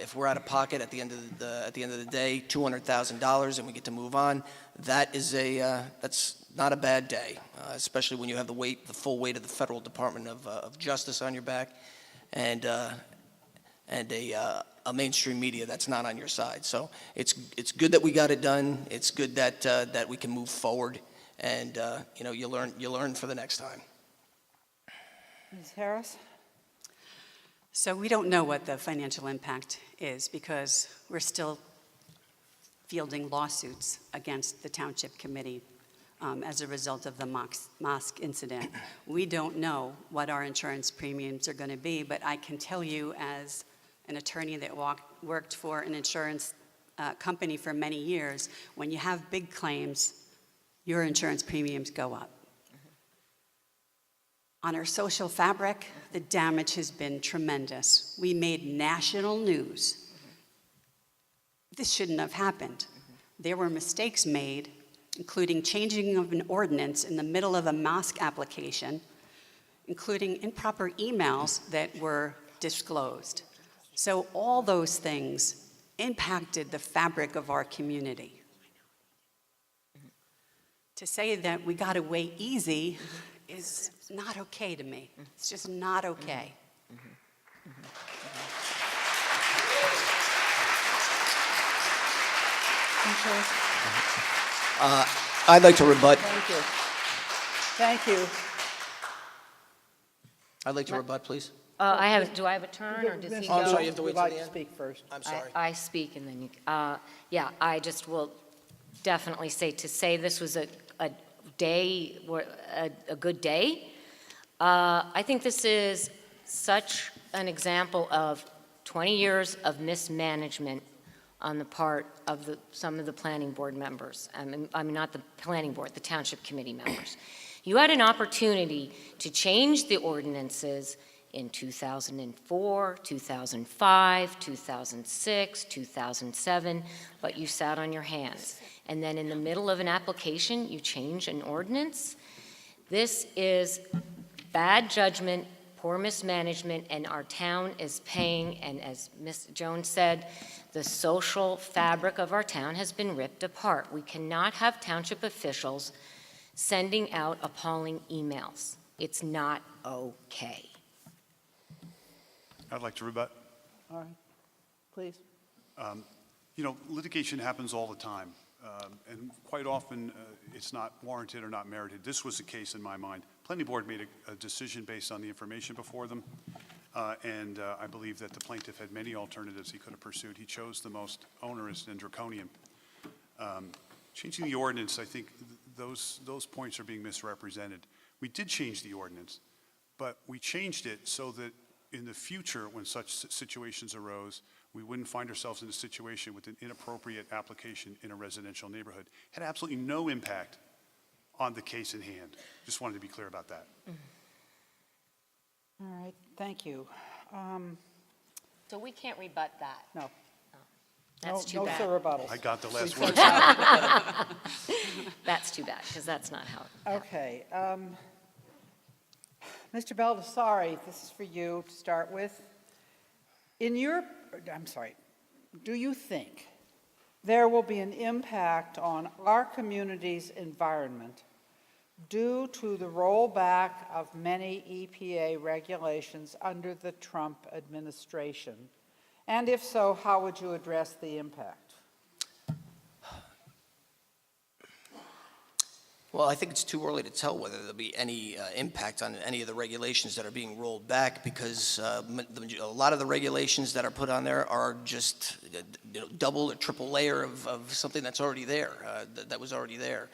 If we're out of pocket at the end of the day, $200,000, and we get to move on, that's not a bad day, especially when you have the full weight of the Federal Department of Justice on your back, and a mainstream media that's not on your side. So it's good that we got it done. It's good that we can move forward, and you learn for the next time. Ms. Harris? So we don't know what the financial impact is because we're still fielding lawsuits against the Township Committee as a result of the mosque incident. We don't know what our insurance premiums are going to be, but I can tell you as an attorney that worked for an insurance company for many years, when you have big claims, your insurance premiums go up. On our social fabric, the damage has been tremendous. We made national news. This shouldn't have happened. There were mistakes made, including changing of an ordinance in the middle of a mosque application, including improper emails that were disclosed. So all those things impacted the fabric of our community. To say that we got away easy is not okay to me. It's just not okay. I'd like to rebut. Thank you. Thank you. I'd like to rebut, please. Do I have a turn, or does he Ms. go? I'm sorry, you have to wait would till like the to end? speak first. I'm sorry. I speak, and then you, yeah, I just will definitely say this was a day, a good day. I think this is such an example of 20 years of mismanagement on the part of some of the planning board members. I mean, not the planning board, the township committee members. You had an opportunity to change the ordinances in 2004, 2005, 2006, 2007, but you sat on your hands. And then in the middle of an application, you change an ordinance. This is bad judgment, poor mismanagement, and our town is paying, and as Ms. Jones said, the social fabric of our town has been ripped apart. We cannot have township officials sending out appalling emails. It's not okay. I'd like to rebut. All right, please. Litigation happens all the time, and quite often it's not warranted or not merited. This was the case in my mind. Planning board made a decision based on the information before them, and I believe that the plaintiff had many alternatives he could have pursued. He chose the most onerous and draconian. Changing the ordinance, I think those points are being misrepresented. We did change the ordinance, but we changed it so that in the future, when such situations arose, we wouldn't find ourselves in a situation with an inappropriate application in a residential neighborhood. Had absolutely no impact on the case in hand. Just wanted to be clear about that. All right, thank you. So we can't rebut that. No. That's too No bad. further rebuttals. I got the last We word. said- That's too bad, because that's not how. Okay. Mr. Baldessari, this is for you to start with. Do you think there will be an impact on our community's environment due to the rollback of many EPA regulations under the Trump administration? And if so, how would you address the impact? Well, I think it's too early to tell whether there'll be any impact on any of the regulations that are being rolled back, because a lot of the regulations that are put on there are just double or triple layer of something that's already there, that was already there.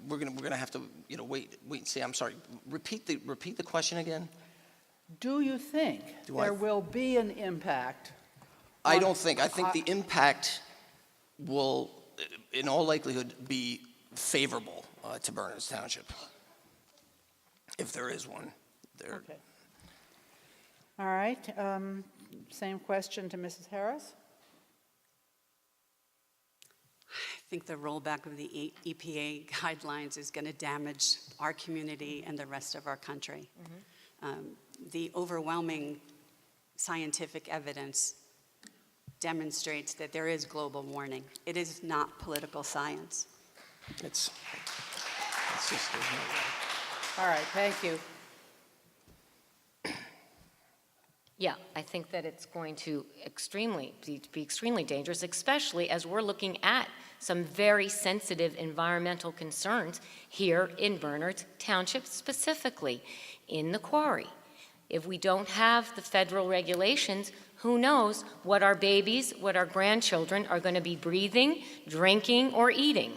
We're gonna have to wait and see. I'm sorry. Repeat the question again. Do you think there will be an impact? I don't think. I think the impact will, in all likelihood, be favorable to Bernards Township, if there is one there. Okay. All right. Same question to Mrs. Harris. I think the rollback of the EPA guidelines is going to damage our community and the rest of our country. The overwhelming scientific evidence demonstrates that there is global warming. It is not political science. It's just, All right, thank you. Yeah, I think that it's going to be extremely dangerous, especially as we're looking at some very sensitive environmental concerns here in Bernards Township, specifically in the quarry. If we don't have the federal regulations, who knows what our babies, what our grandchildren are going to be breathing, drinking, or eating.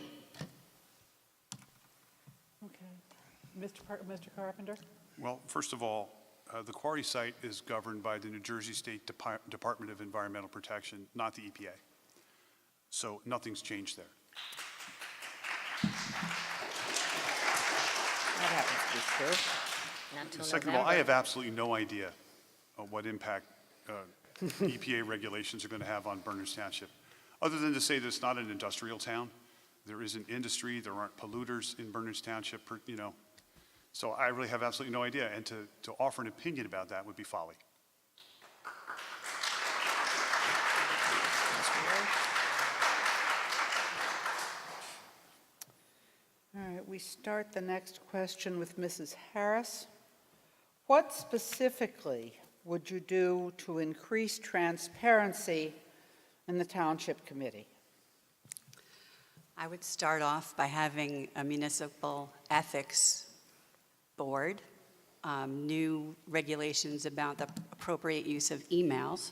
Okay. Mr. Carpenter? Well, first of all, the quarry site is governed by the New Jersey State Department of Environmental Protection, not the EPA. So nothing's changed there. That happens to be true. Not till Second of all, I November. have absolutely no idea what impact EPA regulations are going to have on Bernards Township, other than to say that it's not an industrial town. There is an industry, there aren't polluters in Bernards Township, So I really have absolutely no idea, and to offer an opinion about that would be folly. All right, we start the next question with Mrs. Harris. What specifically would you do to increase transparency in the Township Committee? I would start off by having a municipal ethics board, new regulations about the appropriate use of emails.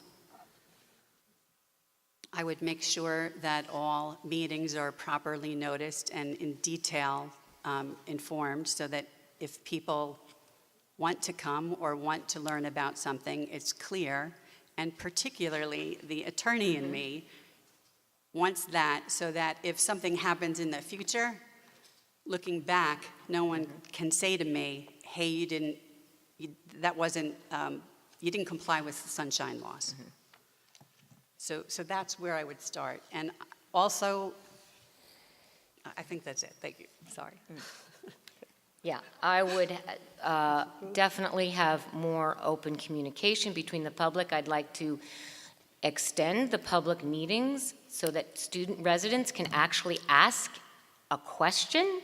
I would make sure that all meetings are properly noticed and in detail informed, so that if people want to come or want to learn about something, it's clear, and particularly the attorney in me wants that, so that if something happens in the future, looking back, no one can say to me, hey, you didn't comply with the sunshine laws. So that's where I would start. And also, I think that's it. Thank you. Sorry. Yeah, I would definitely have more open communication between the public. I'd like to extend the public meetings so that residents can actually ask a question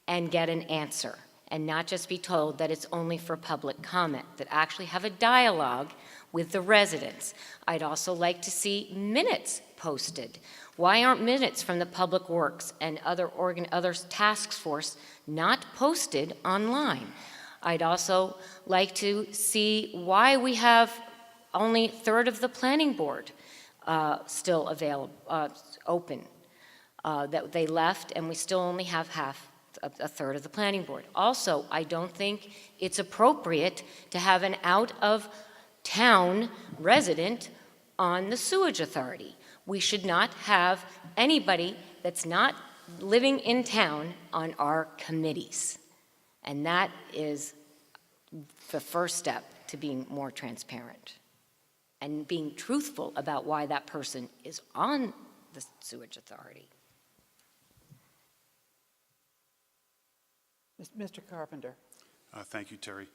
and get an answer, and not just be told that it's only for public comment, that actually have a dialogue with the residents. I'd also like to see minutes posted. Why aren't minutes from the Public Works and other task force not posted online? I'd also like to see why we have only a third of the planning board still open, that they left, and we still only have half a third of the planning board. Also, I don't think it's appropriate to have an out-of-town resident on the sewage authority. We should not have anybody that's not living in town on our committees. And that is the first step to being more transparent and being truthful about why that person is on the sewage authority. Mr. Carpenter. Thank you, Terry.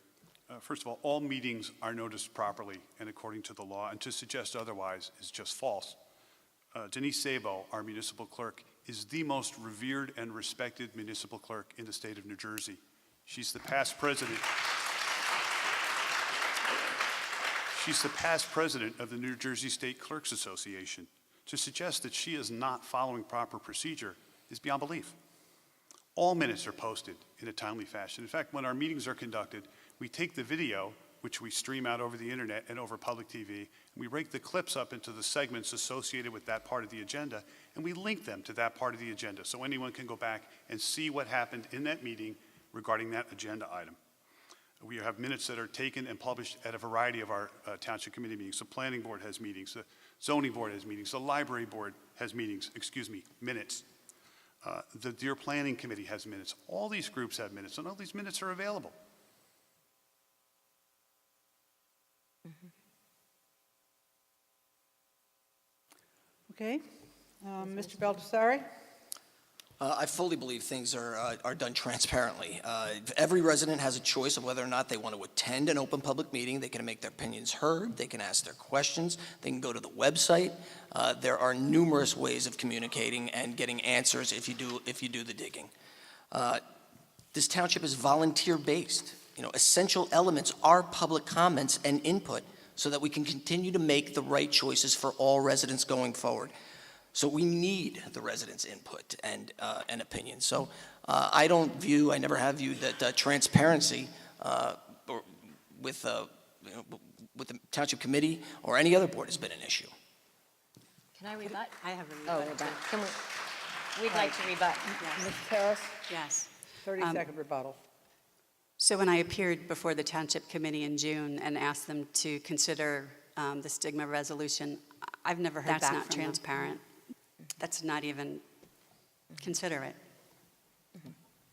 First of all meetings are noticed properly and according to the law, and to suggest otherwise is just false. Denise Sabo, our municipal clerk, is the most revered and respected municipal clerk in the state of New Jersey. She's the past president. She's the past president of the New Jersey State Clerks Association. To suggest that she is not following proper procedure is beyond belief. All minutes are posted in a timely fashion. In fact, when our meetings are conducted, we take the video, which we stream out over the internet and over public TV, and we break the clips up into the segments associated with that part of the agenda, and we link them to that part of the agenda so anyone can go back and see what happened in that meeting regarding that agenda item. We have minutes that are taken and published at a variety of our township committee meetings. The planning board has meetings, the zoning board has meetings, the library board has meetings, minutes. The Deer Planning Committee has minutes. All these groups have minutes, and all these minutes are available. Okay. Mr. Baldessari? I fully believe things are done transparently. Every resident has a choice of whether or not they want to attend an open public meeting. They can make their opinions heard. They can ask their questions. They can go to the website. There are numerous ways of communicating and getting answers if you do the digging. This township is volunteer-based. Essential elements are public comments and input so that we can continue to make the right choices for all residents going forward. So we need the residents' input and opinion. So I never have viewed that transparency with the Township Committee or any other board has been an issue. Can I rebut? I have a Oh, rebut. rebut. We'd like to rebut. Ms. Harris? Yes. 30-second rebuttal. So when I appeared before the Township Committee in June and asked them to consider the stigma resolution, I've never heard back from them. That's not transparent. That's not even considerate.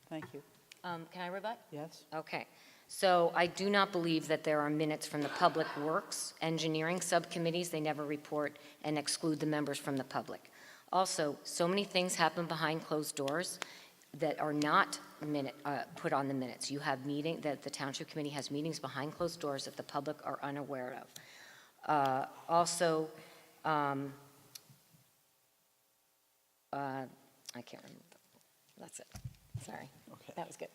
Thank you. Can I rebut? Yes? Okay. So I do not believe that there are minutes from the Public Works Engineering subcommittees. They never report and exclude the members from the public. Also, so many things happen behind closed doors that are not put on the minutes. You have that the Township Committee has meetings behind closed doors that the public are unaware of. I can't remember. That's it. Sorry. Okay. That was good.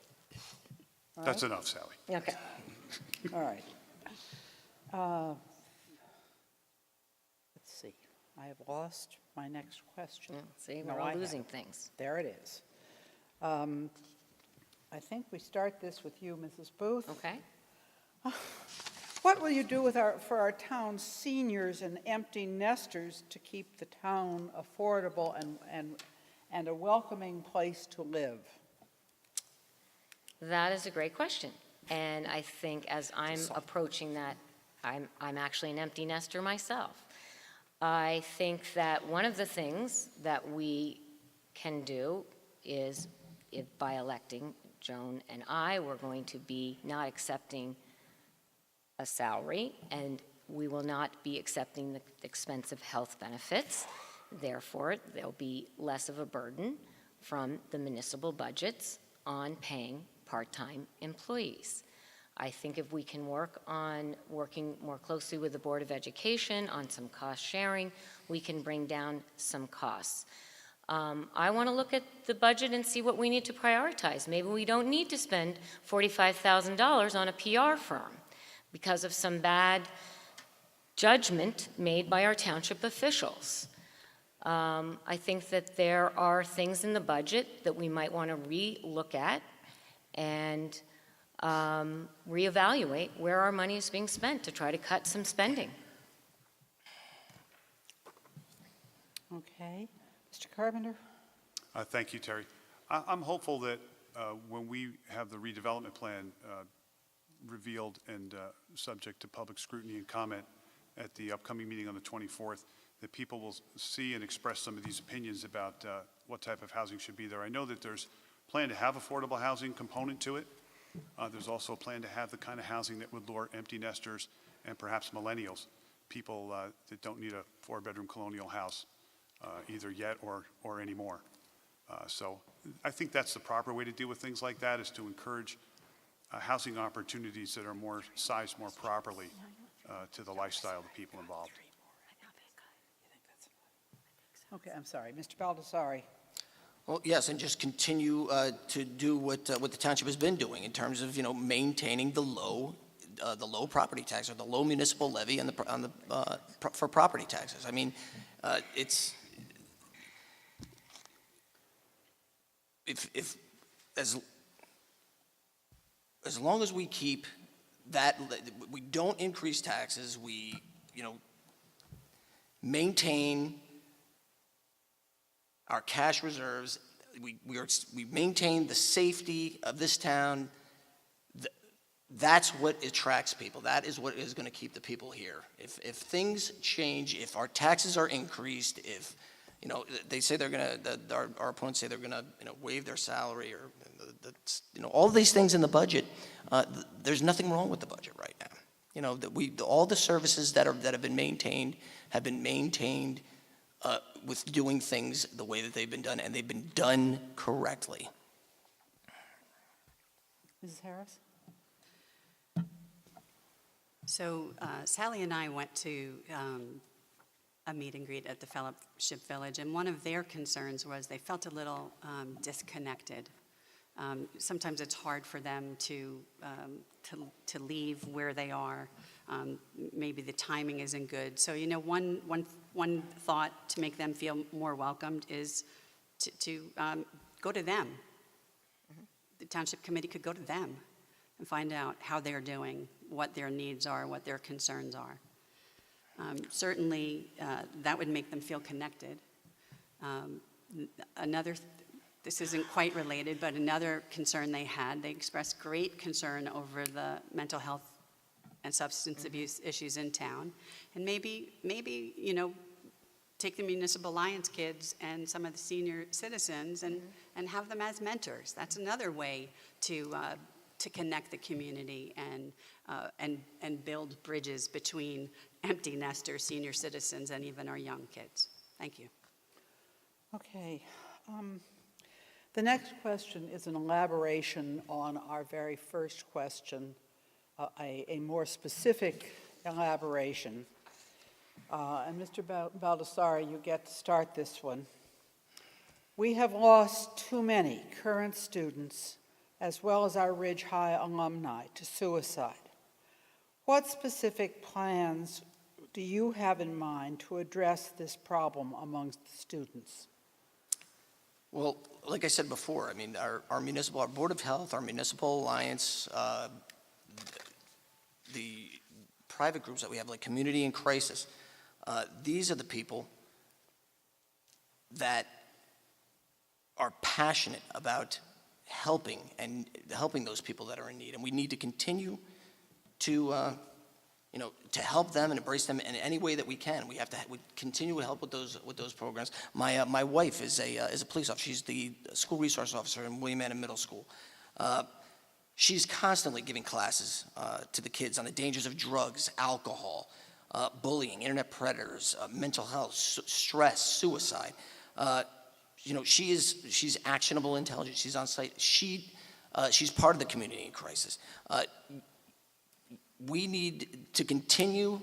All That's right. enough, Sally. Okay. All right. Let's see. I have lost my next question. See, No, we're I all have. losing things. There it is. I think we start this with you, Mrs. Booth. Okay. What will you do for our town's seniors and empty nesters to keep the town affordable and a welcoming place to live? That is a great question. And I think as I'm approaching that, I'm actually an empty nester myself. I think that one of the things that we can do is, if by electing Joan and I, we're going to be not accepting a salary, and we will not be accepting the expensive health benefits. Therefore, there'll be less of a burden from the municipal budgets on paying part-time employees. I think if we can work on working more closely with the Board of Education on some cost sharing, we can bring down some costs. I want to look at the budget and see what we need to prioritize. Maybe we don't need to spend $45,000 on a PR firm because of some bad judgment made by our township officials. I think that there are things in the budget that we might want to re-look at and reevaluate where our money is being spent to try to cut some spending. Okay. Mr. Carpenter? Thank you, Terry. I'm hopeful that when we have the redevelopment plan revealed and subject to public scrutiny and comment at the upcoming meeting on the 24th, that people will see and express some of these opinions about what type of housing should be there. I know that there's a plan to have affordable housing component to it. There's also a plan to have the kind of housing that would lure empty nesters and perhaps millennials, people that don't need a 4-bedroom colonial house either yet or anymore. So I think that's the proper way to deal with things like that, is to encourage housing opportunities that are more sized more properly to the lifestyle of the people involved. Okay, I'm sorry. Mr. Baldessari. Well, yes, and just continue to do what the township has been doing in terms of, maintaining the low property tax, or the low municipal levy for property taxes. I mean, it's as long as we keep that, we don't increase taxes, we maintain our cash reserves, we maintain the safety of this town. That's what attracts people. That is what is going to keep the people here. If things change, if our taxes are increased, if they say they're going to, our opponents say they're going to waive their salary, or all these things in the budget, there's nothing wrong with the budget right now. All the services that have been maintained with doing things the way that they've been done, and they've been done correctly. Mrs. Harris? So Sally and I went to a meet and greet at the Fellowship Village, and one of their concerns was they felt a little disconnected. Sometimes it's hard for them to leave where they are. Maybe the timing isn't good. So one thought to make them feel more welcomed is to go to them. The Township Committee could go to them and find out how they're doing, what their needs are, what their concerns are. Certainly, that would make them feel connected. This isn't quite related, but another concern they expressed great concern over the mental health and substance abuse issues in town. And maybe take the Municipal Alliance kids and some of the senior citizens and have them as mentors. That's another way to connect the community and build bridges between empty nesters, senior citizens, and even our young kids. Thank you. Okay. The next question is an elaboration on our very first question, a more specific elaboration. And Mr. Baldessari, you get to start this one. We have lost too many current students, as well as our Ridge High alumni, to suicide. What specific plans do you have in mind to address this problem amongst the students? Well, like I said before, I mean, our Board of Health, our Municipal Alliance, the private groups that we have, like Community in Crisis, these are the people that are passionate about helping those people that are in need. And we need to continue to help them and embrace them in any way that we can. We continue to help with those programs. My wife is a police officer. She's the school resource officer in William Anna Middle School. She's constantly giving classes to the kids on the dangers of drugs, alcohol, bullying, internet predators, mental health, stress, suicide. She's actionable intelligence. She's on site. She's part of the Community in Crisis. We need to continue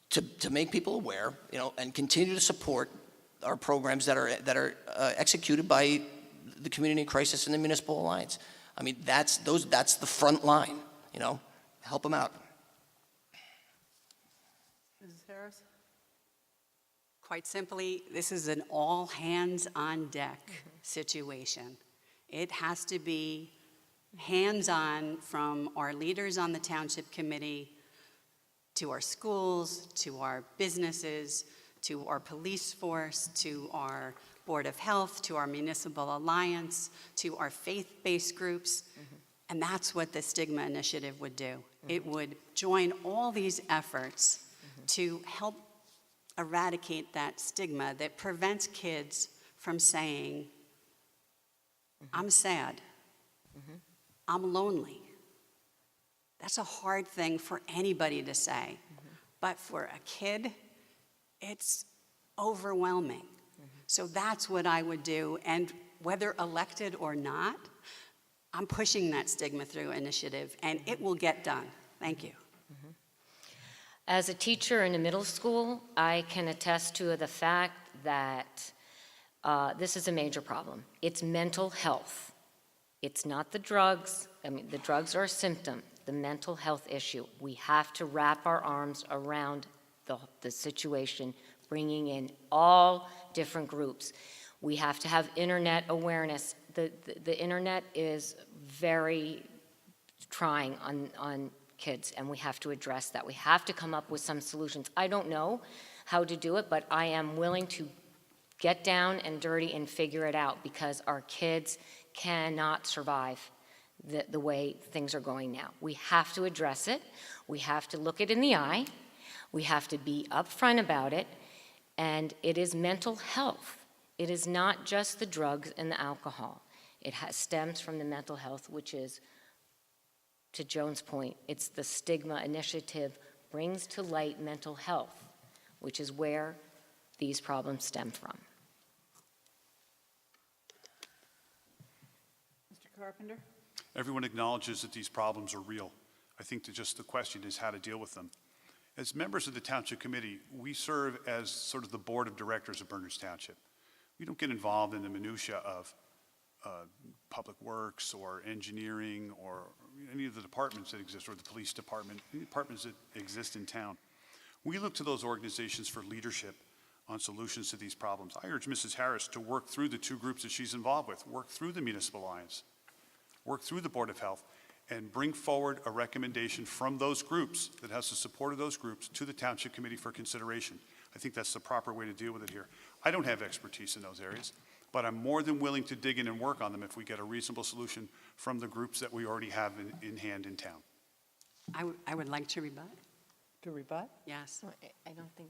to make people aware, and continue to support our programs that are executed by the Community in Crisis and the Municipal Alliance. I mean, that's the front line. Help them out. Mrs. Harris? Quite simply, this is an all hands on deck situation. It has to be hands-on from our leaders on the Township Committee to our schools, to our businesses, to our police force, to our Board of Health, to our Municipal Alliance, to our faith-based groups. And that's what the Stigma Initiative would do. It would join all these efforts to help eradicate that stigma that prevents kids from saying, I'm sad, I'm lonely. That's a hard thing for anybody to say. But for a kid, it's overwhelming. So that's what I would do. And whether elected or not, I'm pushing that Stigma Through initiative, and it will get done. Thank you. As a teacher in a middle school, I can attest to the fact that this is a major problem. It's mental health. It's not the drugs. I mean, the drugs are a symptom. The mental health issue. We have to wrap our arms around the situation, bringing in all different groups. We have to have internet awareness. The internet is very trying on kids, and we have to address that. We have to come up with some solutions. I don't know how to do it, but I am willing to get down and dirty and figure it out, because our kids cannot survive the way things are going now. We have to address it. We have to look it in the eye. We have to be upfront about it. And it is mental health. It is not just the drugs and the alcohol. It stems from the mental health, which is, to Joan's point, it's the Stigma Initiative brings to light mental health, which is where these problems stem from. Mr. Carpenter? Everyone acknowledges that these problems are real. I think that just the question is how to deal with them. As members of the Township Committee, we serve as sort of the board of directors of Berners Township. We don't get involved in the minutia of public works or engineering or any of the departments that exist, or the police department, any departments that exist in town. We look to those organizations for leadership on solutions to these problems. I urge Mrs. Harris to work through the two groups that she's involved with, work through the Municipal Alliance, work through the Board of Health, and bring forward a recommendation from those groups that has the support of those groups to the Township Committee for consideration. I think that's the proper way to deal with it here. I don't have expertise in those areas, but I'm more than willing to dig in and work on them if we get a reasonable solution from the groups that we already have in hand in town. I would like to rebut. To rebut? Yes. I don't think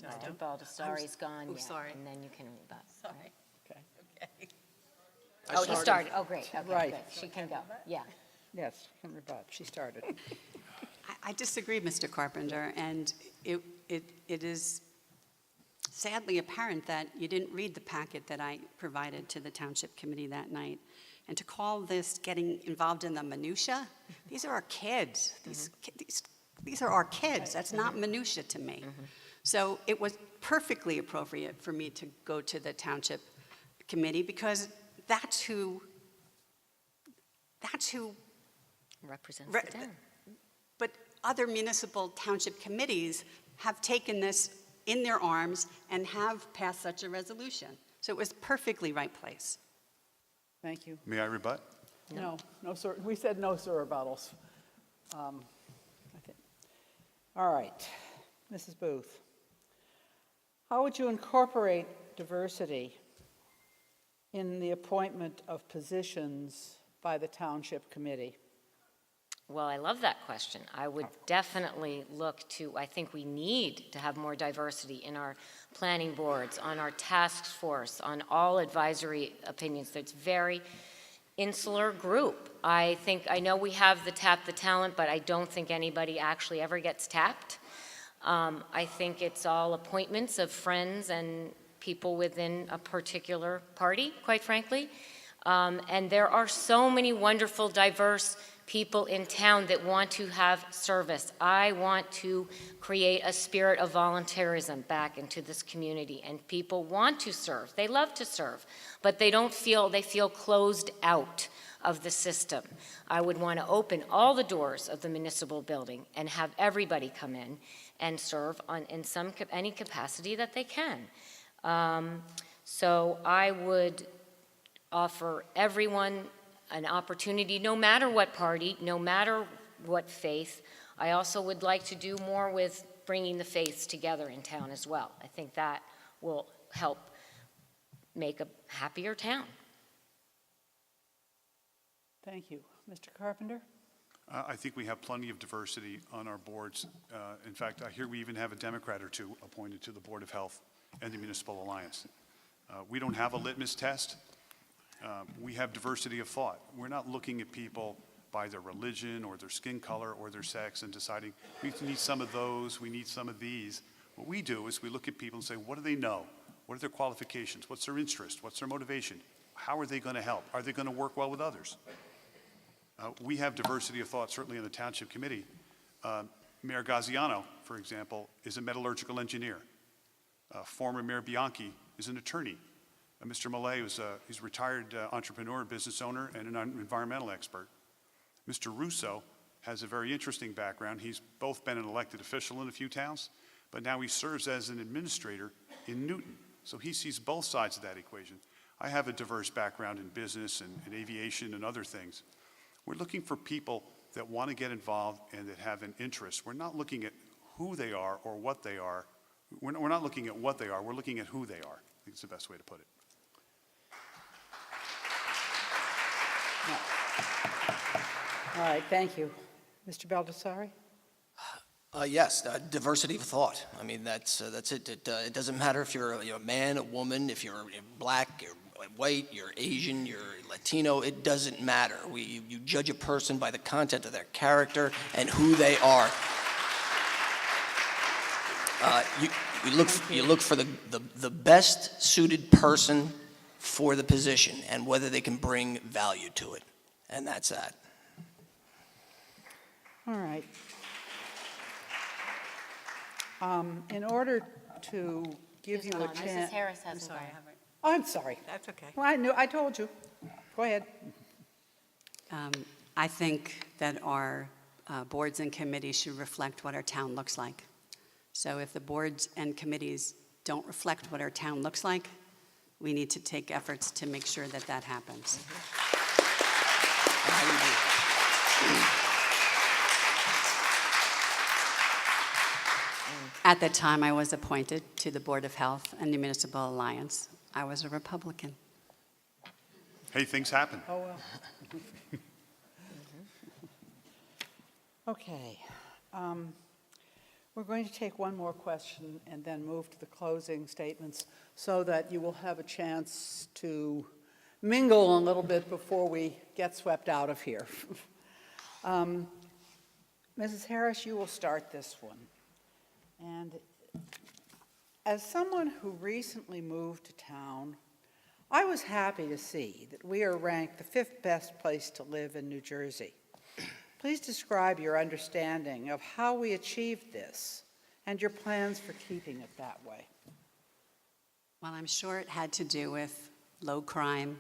Mr. Baldessari's gone oh, yet, sorry. and then you can rebut. Sorry. Okay. Okay. Oh, he started. Oh, great. Okay, Right. good. She can go. Yeah. Yes, can rebut. She started. I disagree, Mr. Carpenter, and it is sadly apparent that you didn't read the packet that I provided to the Township Committee that night. And to call this getting involved in the minutia, these are our kids. These are our kids. That's not minutia to me. So it was perfectly appropriate for me to go to the Township Committee, because that's who Represents Re- the town. But other municipal township committees have taken this in their arms and have passed such a resolution. So it was perfectly right place. Thank you. May I rebut? No, no, sir. We said no, sir, rebuttals. I think. All right, Mrs. Booth. How would you incorporate diversity in the appointment of positions by the Township Committee? Well, I love that question. I would definitely look to, I think we need to have more diversity in our planning boards, on our task force, on all advisory opinions. It's very insular group. I know we have the tap the talent, but I don't think anybody actually ever gets tapped. I think it's all appointments of friends and people within a particular party, quite frankly. And there are so many wonderful, diverse people in town that want to have service. I want to create a spirit of volunteerism back into this community, and people want to serve. They love to serve, but they feel closed out of the system. I would want to open all the doors of the municipal building and have everybody come in and serve in any capacity that they can. So I would offer everyone an opportunity, no matter what party, no matter what faith. I also would like to do more with bringing the faiths together in town as well. I think that will help make a happier town. Thank you. Mr. Carpenter? I think we have plenty of diversity on our boards. In fact, I hear we even have a Democrat or two appointed to the Board of Health and the Municipal Alliance. We don't have a litmus test. We have diversity of thought. We're not looking at people by their religion or their skin color or their sex and deciding we need some of those, we need some of these. What we do is we look at people and say, what do they know? What are their qualifications? What's their interest? What's their motivation? How are they going to help? Are they going to work well with others? We have diversity of thought, certainly in the Township Committee. Mayor Gaziano, for example, is a metallurgical engineer. Former Mayor Bianchi is an attorney. Mr. Millay he's a retired entrepreneur, business owner, and an environmental expert. Mr. Russo has a very interesting background. He's both been an elected official in a few towns, but now he serves as an administrator in Newton. So he sees both sides of that equation. I have a diverse background in business and aviation and other things. We're looking for people that want to get involved and that have an interest. We're not looking at who they are or what they are. We're not looking at what they are. We're looking at who they are. I think it's the best way to put it. All right, thank you. Mr. Baldessari? Yes, diversity of thought. I mean, that's it. It doesn't matter if you're a man, a woman, if you're black, you're white, you're Asian, you're Latino. It doesn't matter. You judge a person by the content of their character and who they are. You look for the best suited person for the position and whether they can bring value to it, and that's that. All right. In order to give you a chance. Mrs. Harris I'm hasn't sorry, I gone. haven't. Oh, I'm sorry. That's okay. Well, I told you. Go ahead. I think that our boards and committees should reflect what our town looks like. So if the boards and committees don't reflect what our town looks like, we need to take efforts to make sure that that happens. At the time I was appointed to the Board of Health and the Municipal Alliance, I was a Republican. Hey, things happen. Oh, well. Okay. We're going to take one more question and then move to the closing statements so that you will have a chance to mingle a little bit before we get swept out of here. Mrs. Harris, you will start this one. And as someone who recently moved to town, I was happy to see that we are ranked the 5th best place to live in New Jersey. Please describe your understanding of how we achieved this and your plans for keeping it that way. Well, I'm sure it had to do with low crime.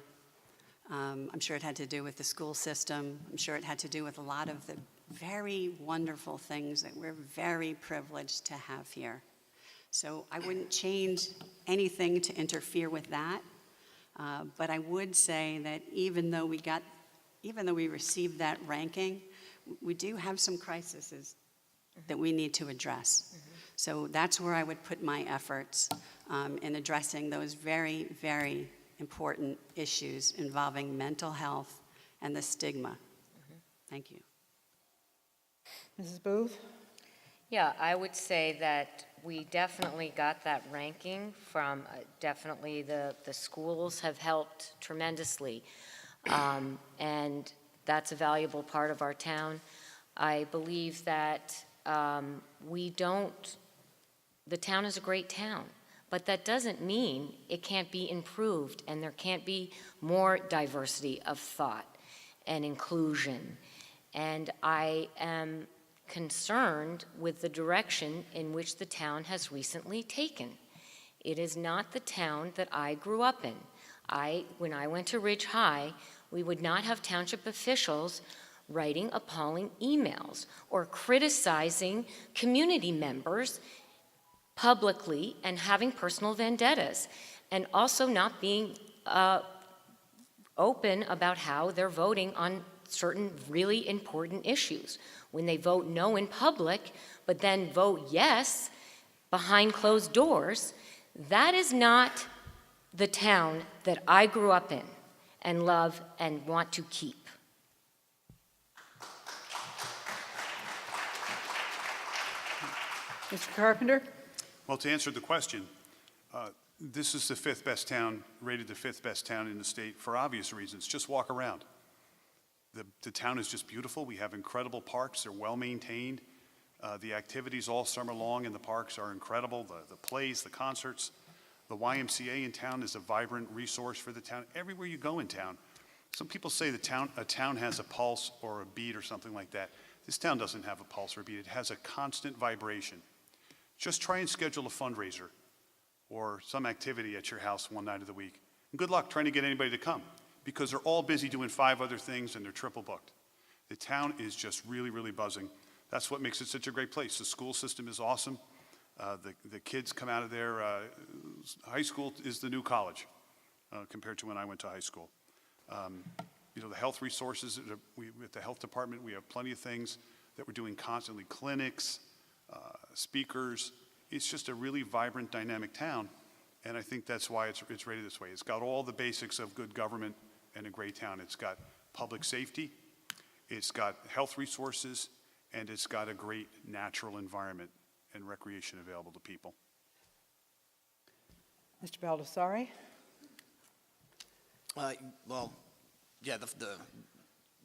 I'm sure it had to do with the school system. I'm sure it had to do with a lot of the very wonderful things that we're very privileged to have here. So I wouldn't change anything to interfere with that. But I would say that even though we received that ranking, we do have some crises that we need to address. So that's where I would put my efforts in addressing those very, very important issues involving mental health and the stigma. Thank you. Mrs. Booth? Yeah, I would say that we definitely got that ranking from, definitely the schools have helped tremendously. And that's a valuable part of our town. I believe that the town is a great town, but that doesn't mean it can't be improved and there can't be more diversity of thought and inclusion. And I am concerned with the direction in which the town has recently taken. It is not the town that I grew up in. When I went to Ridge High, we would not have township officials writing appalling emails or criticizing community members publicly and having personal vendettas, and also not being open about how they're voting on certain really important issues. When they vote no in public, but then vote yes behind closed doors, that is not the town that I grew up in and love and want to keep. Mr. Carpenter? Well, to answer the question, this is the fifth best town, rated the fifth best town in the state for obvious reasons. Just walk around. The town is just beautiful. We have incredible parks. They're well-maintained. The activities all summer long in the parks are incredible. The plays, the concerts. The YMCA in town is a vibrant resource for the town. Everywhere you go in town, some people say a town has a pulse or a beat or something like that. This town doesn't have a pulse or a beat. It has a constant vibration. Just try and schedule a fundraiser or some activity at your house one night of the week. And good luck trying to get anybody to come, because they're all busy doing 5 other things and they're triple booked. The town is just really, really buzzing. That's what makes it such a great place. The school system is awesome. The kids come out of there. High school is the new college compared to when I went to high school. The health resources, at the health department, we have plenty of things that we're doing constantly, clinics, speakers. It's just a really vibrant, dynamic town, and I think that's why it's rated this way. It's got all the basics of good government and a great town. It's got public safety, it's got health resources, and it's got a great natural environment and recreation available to people. Mr. Baldessari? Well, yeah,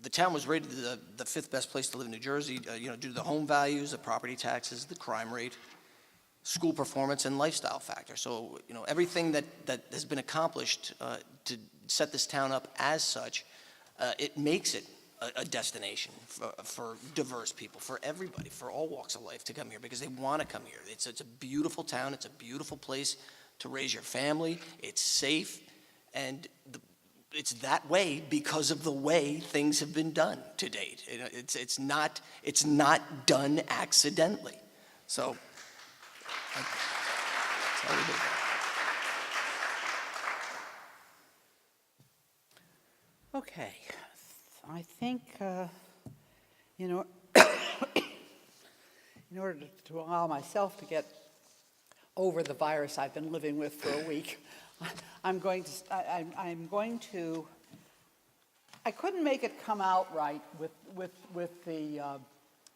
the town was rated the fifth best place to live in New Jersey, due to the home values, the property taxes, the crime rate, school performance, and lifestyle factor. So, everything that has been accomplished to set this town up as such, it makes it a destination for diverse people, for everybody, for all walks of life to come here because they want to come here. It's a beautiful town. It's a beautiful place to raise your family. It's safe, and it's that way because of the way things have been done to date. It's not done accidentally. So that's how we do it. Okay. I think, in order to allow myself to get over the virus I've been living with for a week, I'm going to, I couldn't make it come out right with the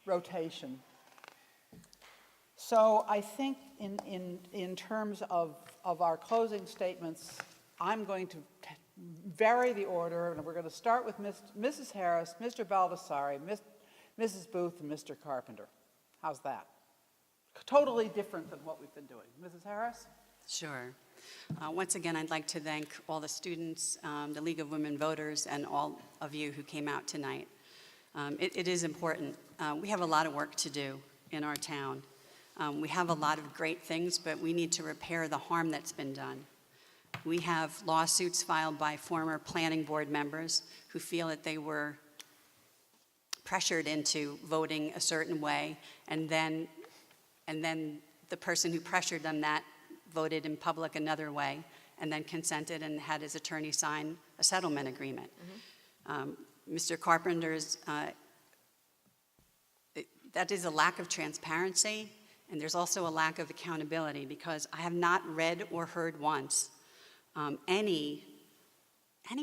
rotation. So I think in terms of our closing statements, I'm going to vary the order, and we're going to start with Mrs. Harris, Mr. Baldessari, Mrs. Booth, and Mr. Carpenter. How's that? Totally different than what we've been doing. Mrs. Harris? Sure. Once again, I'd like to thank all the students, the League of Women Voters, and all of you who came out tonight. It is important. We have a lot of work to do in our town. We have a lot of great things, but we need to repair the harm that's been done. We have lawsuits filed by former planning board members who feel that they were pressured into voting a certain way, and then the person who pressured them that voted in public another way, and then consented and had his attorney sign a settlement agreement. Mr. Carpenter's, that is a lack of transparency, and there's also a lack of accountability, because I have not read or heard once any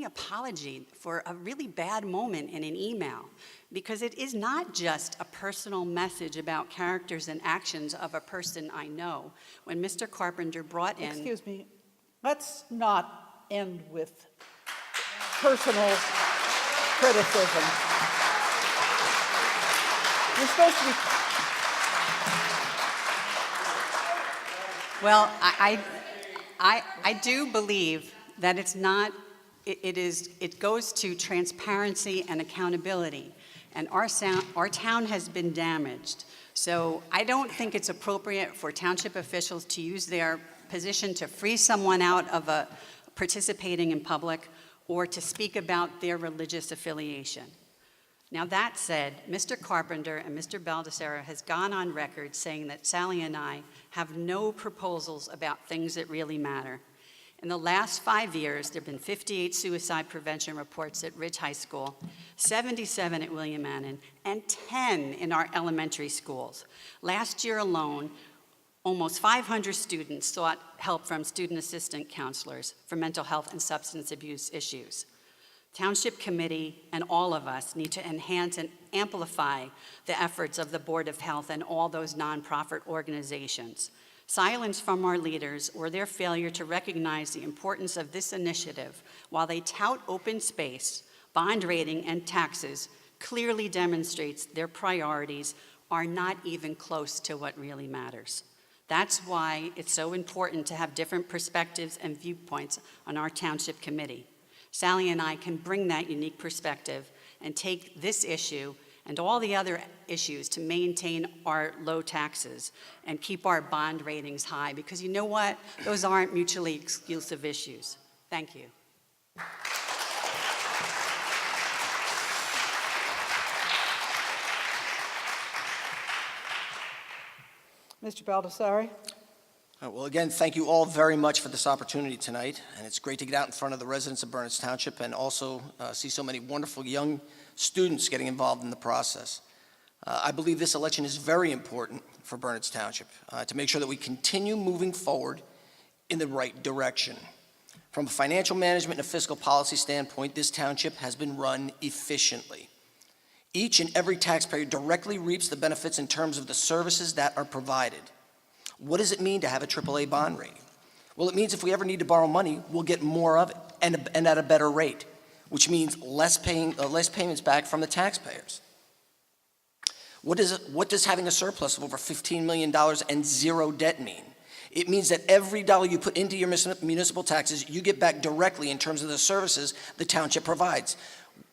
apology for a really bad moment in an email, because it is not just a personal message about characters and actions of a person I know. When Mr. Carpenter brought in... Excuse me, let's not end with personal criticism. You're supposed to be... Well, I do believe that it's not, it goes to transparency and accountability. And our town has been damaged. So I don't think it's appropriate for township officials to use their position to free someone out of participating in public or to speak about their religious affiliation. Now, that said, Mr. Carpenter and Mr. Baldessari has gone on record saying that Sally and I have no proposals about things that really matter. In the last 5 years, there have been 58 suicide prevention reports at Ridge High School, 77 at William Annan, and 10 in our elementary schools. Last year alone, Almost 500 students sought help from student assistant counselors for mental health and substance abuse issues. Township Committee and all of us need to enhance and amplify the efforts of the Board of Health and all those nonprofit organizations. Silence from our leaders or their failure to recognize the importance of this initiative while they tout open space, bond rating, and taxes clearly demonstrates their priorities are not even close to what really matters. That's why it's so important to have different perspectives and viewpoints on our Township Committee. Sally and I can bring that unique perspective and take this issue and all the other issues to maintain our low taxes and keep our bond ratings high, because you know what? Those aren't mutually exclusive issues. Thank you. Mr. Baldessari? Well, again, thank you all very much for this opportunity tonight, and it's great to get out in front of the residents of Bernards Township and also see so many wonderful young students getting involved in the process. I believe this election is very important for Bernards Township to make sure that we continue moving forward in the right direction. From a financial management and a fiscal policy standpoint, this township has been run efficiently. Each and every taxpayer directly reaps the benefits in terms of the services that are provided. What does it mean to have a AAA bond rating? Well, it means if we ever need to borrow money, we'll get more of it and at a better rate, which means less payments back from the taxpayers. What does having a surplus of over $15 million and zero debt mean? It means that every dollar you put into your municipal taxes, you get back directly in terms of the services the township provides.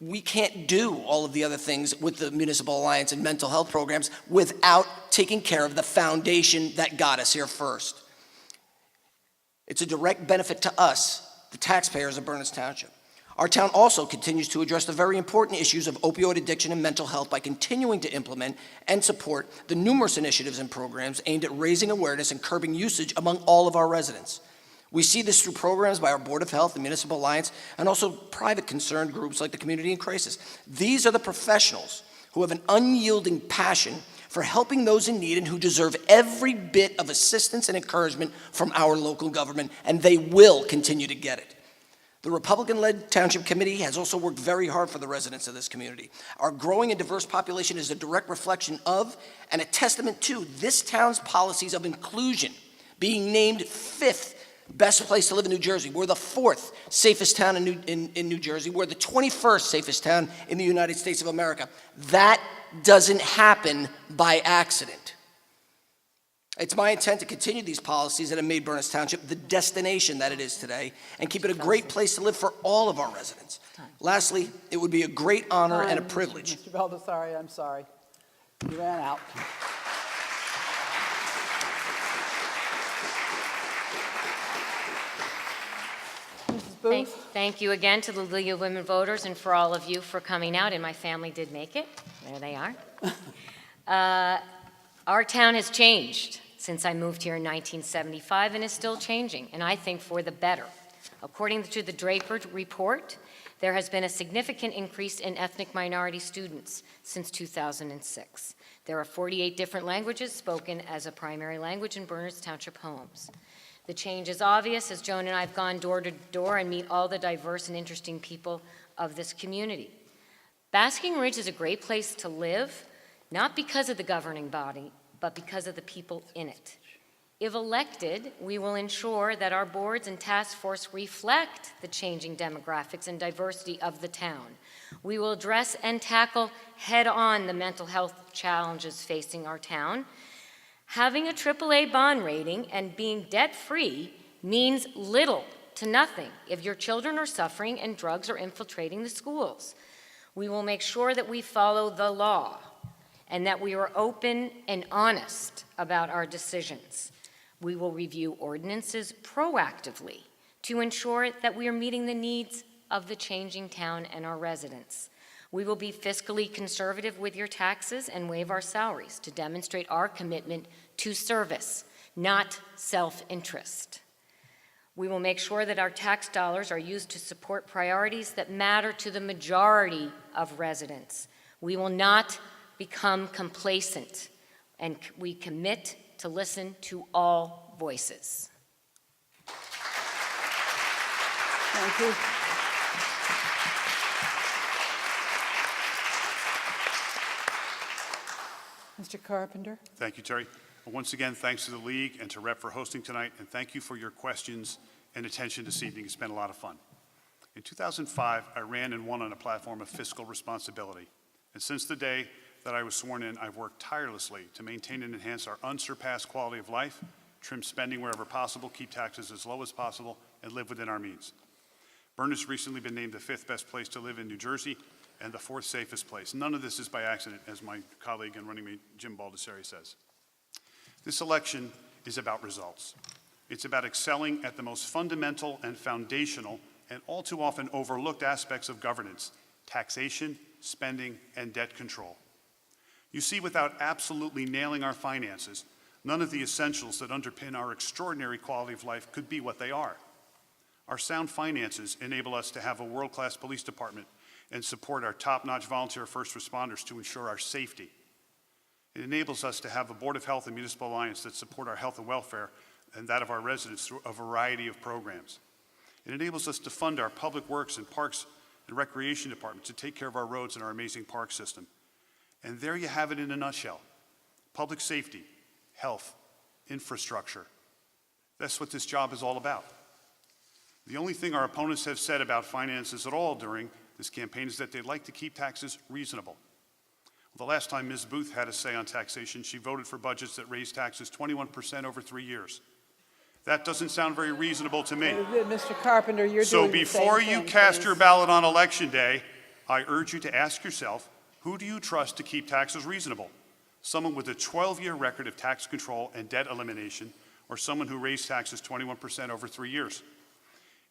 We can't do all of the other things with the Municipal Alliance and mental health programs without taking care of the foundation that got us here first. It's a direct benefit to us, the taxpayers of Bernards Township. Our town also continues to address the very important issues of opioid addiction and mental health by continuing to implement and support the numerous initiatives and programs aimed at raising awareness and curbing usage among all of our residents. We see this through programs by our Board of Health, the Municipal Alliance, and also private concerned groups like the Community in Crisis. These are the professionals who have an unyielding passion for helping those in need and who deserve every bit of assistance and encouragement from our local government, and they will continue to get it. The Republican-led Township Committee has also worked very hard for the residents of this community. Our growing and diverse population is a direct reflection of and a testament to this town's policies of inclusion, being named 5th best place to live in New Jersey. We're the 4th safest town in New Jersey. We're the 21st safest town in the United States of America. That doesn't happen by accident. It's my intent to continue these policies that have made Bernards Township the destination that it is today and keep it a great place to live for all of our residents. Lastly, it would be a great honor and a privilege. Mr. Baldessari, I'm sorry. You ran out. Thank you again to the League of Women Voters and for all of you for coming out, and my family did make it. There they are. Our town has changed since I moved here in 1975 and is still changing, and I think for the better. According to the Draper report, there has been a significant increase in ethnic minority students since 2006. There are 48 different languages spoken as a primary language in Bernards Township homes. The change is obvious as Joan and I have gone door to door and meet all the diverse and interesting people of this community. Basking Ridge is a great place to live, not because of the governing body, but because of the people in it. If elected, we will ensure that our boards and task force reflect the changing demographics and diversity of the town. We will address and tackle head-on the mental health challenges facing our town. Having a AAA bond rating and being debt-free means little to nothing if your children are suffering and drugs are infiltrating the schools. We will make sure that we follow the law and that we are open and honest about our decisions. We will review ordinances proactively to ensure that we are meeting the needs of the changing town and our residents. We will be fiscally conservative with your taxes and waive our salaries to demonstrate our commitment to service, not self-interest. We will make sure that our tax dollars are used to support priorities that matter to the majority of residents. We will not become complacent, and we commit to listen to all voices. Thank you. Mr. Carpenter? Thank you, Terry. Once again, thanks to the League and to Rep for hosting tonight, and thank you for your questions and attention this evening. It's been a lot of fun. In 2005, I ran and won on a platform of fiscal responsibility. And since the day that I was sworn in, I've worked tirelessly to maintain and enhance our unsurpassed quality of life, trim spending wherever possible, keep taxes as low as possible, and live within our means. Bernard's recently been named the 5th best place to live in New Jersey and the 4th safest place. None of this is by accident, as my colleague and running mate Jim Baldessari says. This election is about results. It's about excelling at the most fundamental and foundational and all too often overlooked aspects of governance: taxation, spending, and debt control. You see, without absolutely nailing our finances, none of the essentials that underpin our extraordinary quality of life could be what they are. Our sound finances enable us to have a world-class police department and support our top-notch volunteer first responders to ensure our safety. It enables us to have a Board of Health and Municipal Alliance that support our health and welfare and that of our residents through a variety of programs. It enables us to fund our public works and parks and recreation departments to take care of our roads and our amazing park system. And there you have it in a nutshell. Public safety, health, infrastructure. That's what this job is all about. The only thing our opponents have said about finances at all during this campaign is that they'd like to keep taxes reasonable. Well, the last time Ms. Booth had a say on taxation, she voted for budgets that raised taxes 21% over 3 years. That doesn't sound very reasonable to me. Mr. Carpenter, you're So doing the same before thing, you cast please. your ballot on Election Day, I urge you to ask yourself, who do you trust to keep taxes reasonable? Someone with a 12-year record of tax control and debt elimination, or someone who raised taxes 21% over 3 years?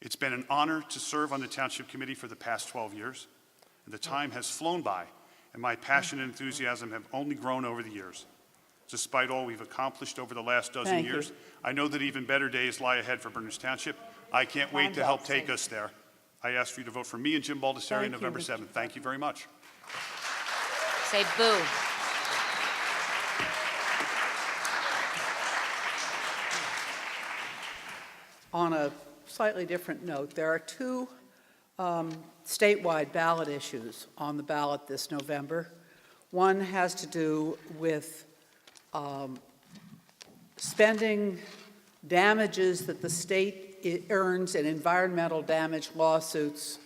It's been an honor to serve on the Township Committee for the past 12 years, and the time has flown by, and my passion and enthusiasm have only grown over the years. Despite all we've accomplished over the last dozen Thank you. years, I know that even better days lie ahead for Berners Township. I can't wait to help take us there. I ask for you to vote for me and Jim Baldessari on Thank you, November Mr. 7th. Thank you very much. Say boo. On a slightly different note, there are two statewide ballot issues on the ballot this November. One has to do with spending damages that the state earns in environmental damage lawsuits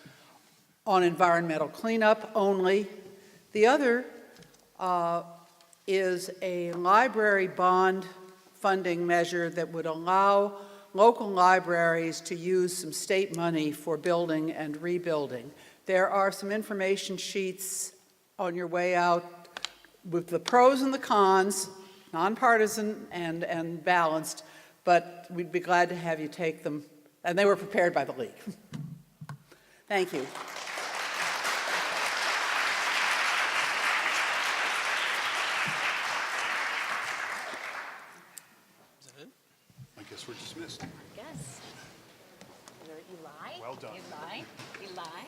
on environmental cleanup only. The other is a library bond funding measure that would allow local libraries to use some state money for building and rebuilding. There are some information sheets on your way out with the pros and the cons, nonpartisan and balanced, but we'd be glad to have you take them. And they were prepared by the League. Thank you. I guess we're dismissed. Yes. You lie? Well done. You lie? You lie?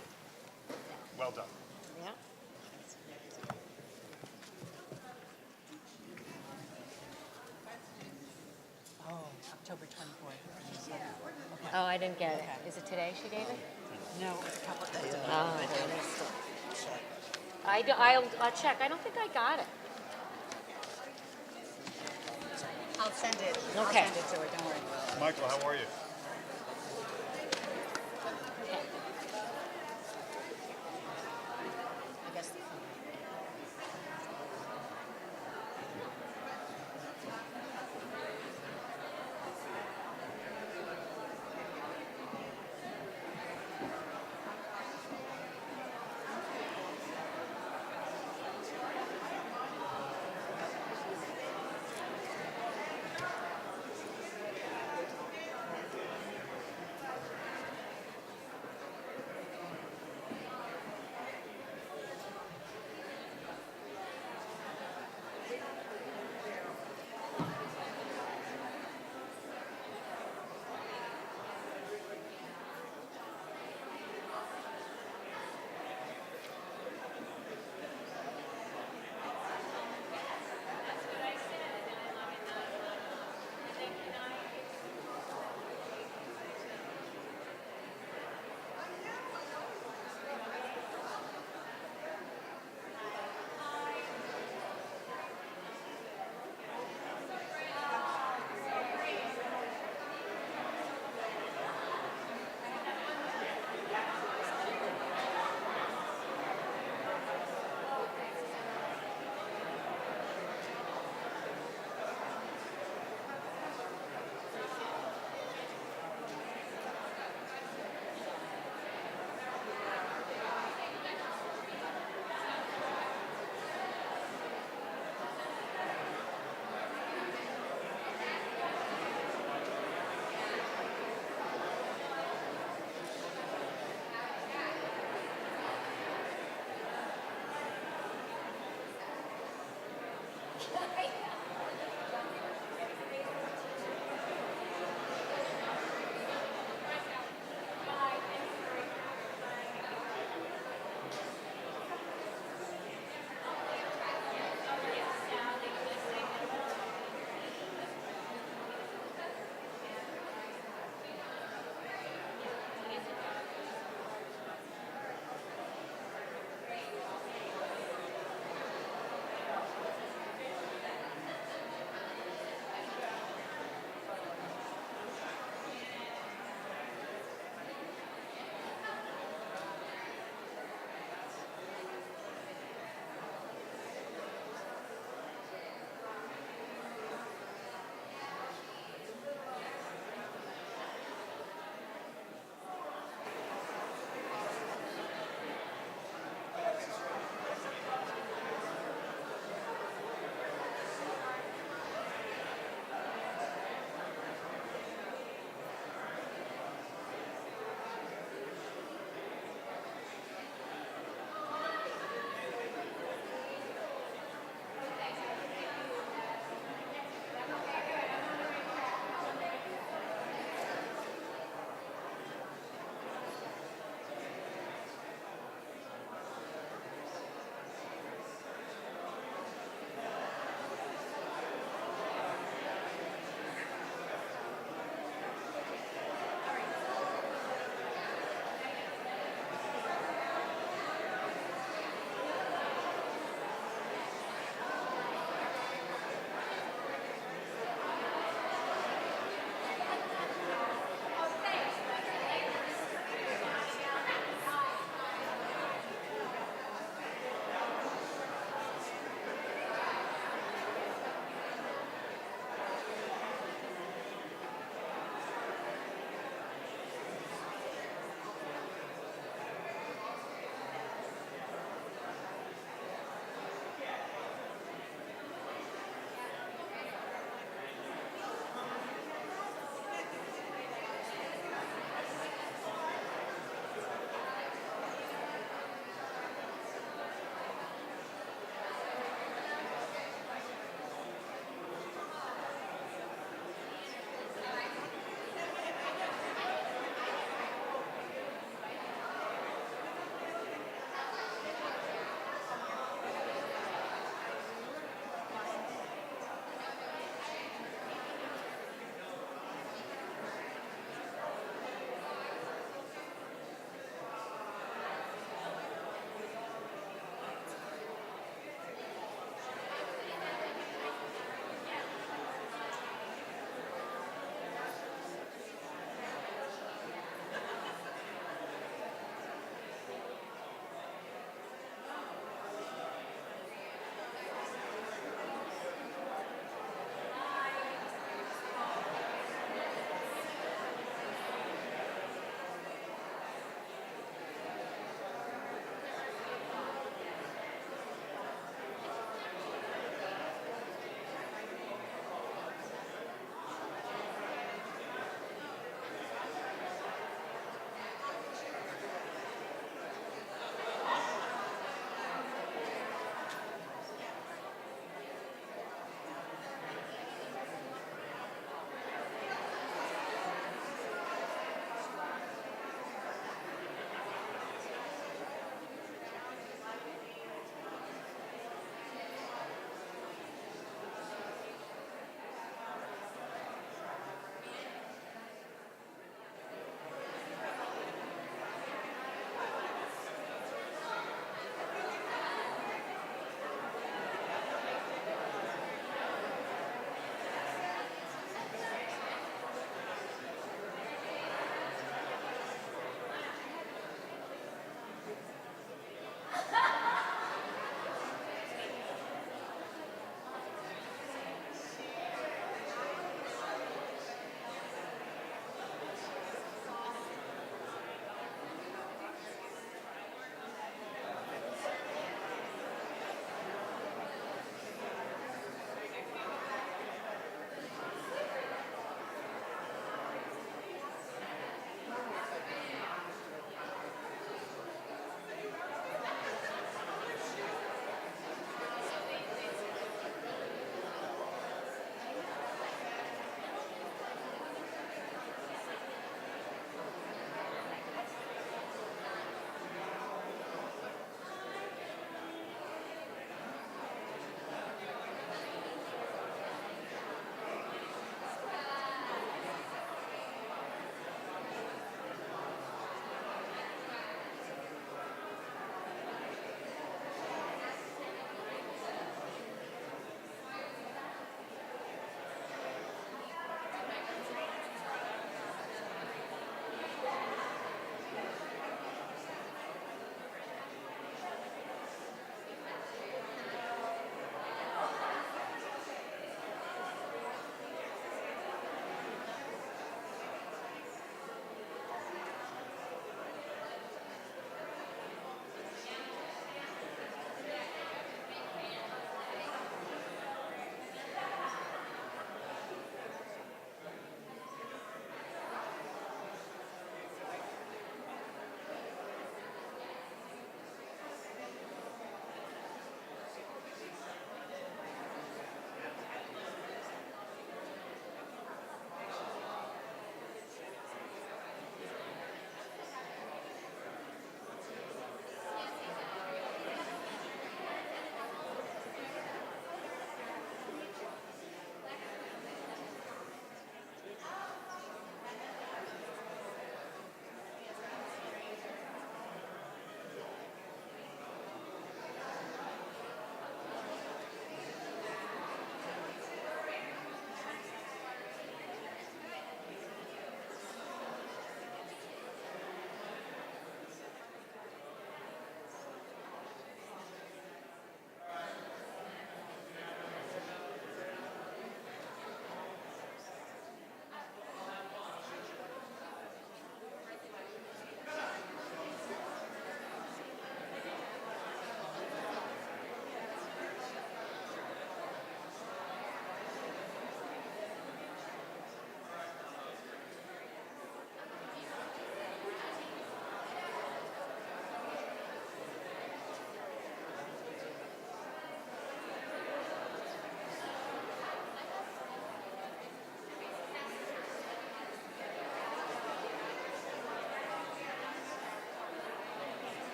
Well done. Yeah. October 24th. Oh, I didn't get it. Is it today she gave it? No, it's a couple of days. Oh, I'll check. I don't think I got it. I'll send it. Okay. I'll send it to her, don't worry. Michael, how are you?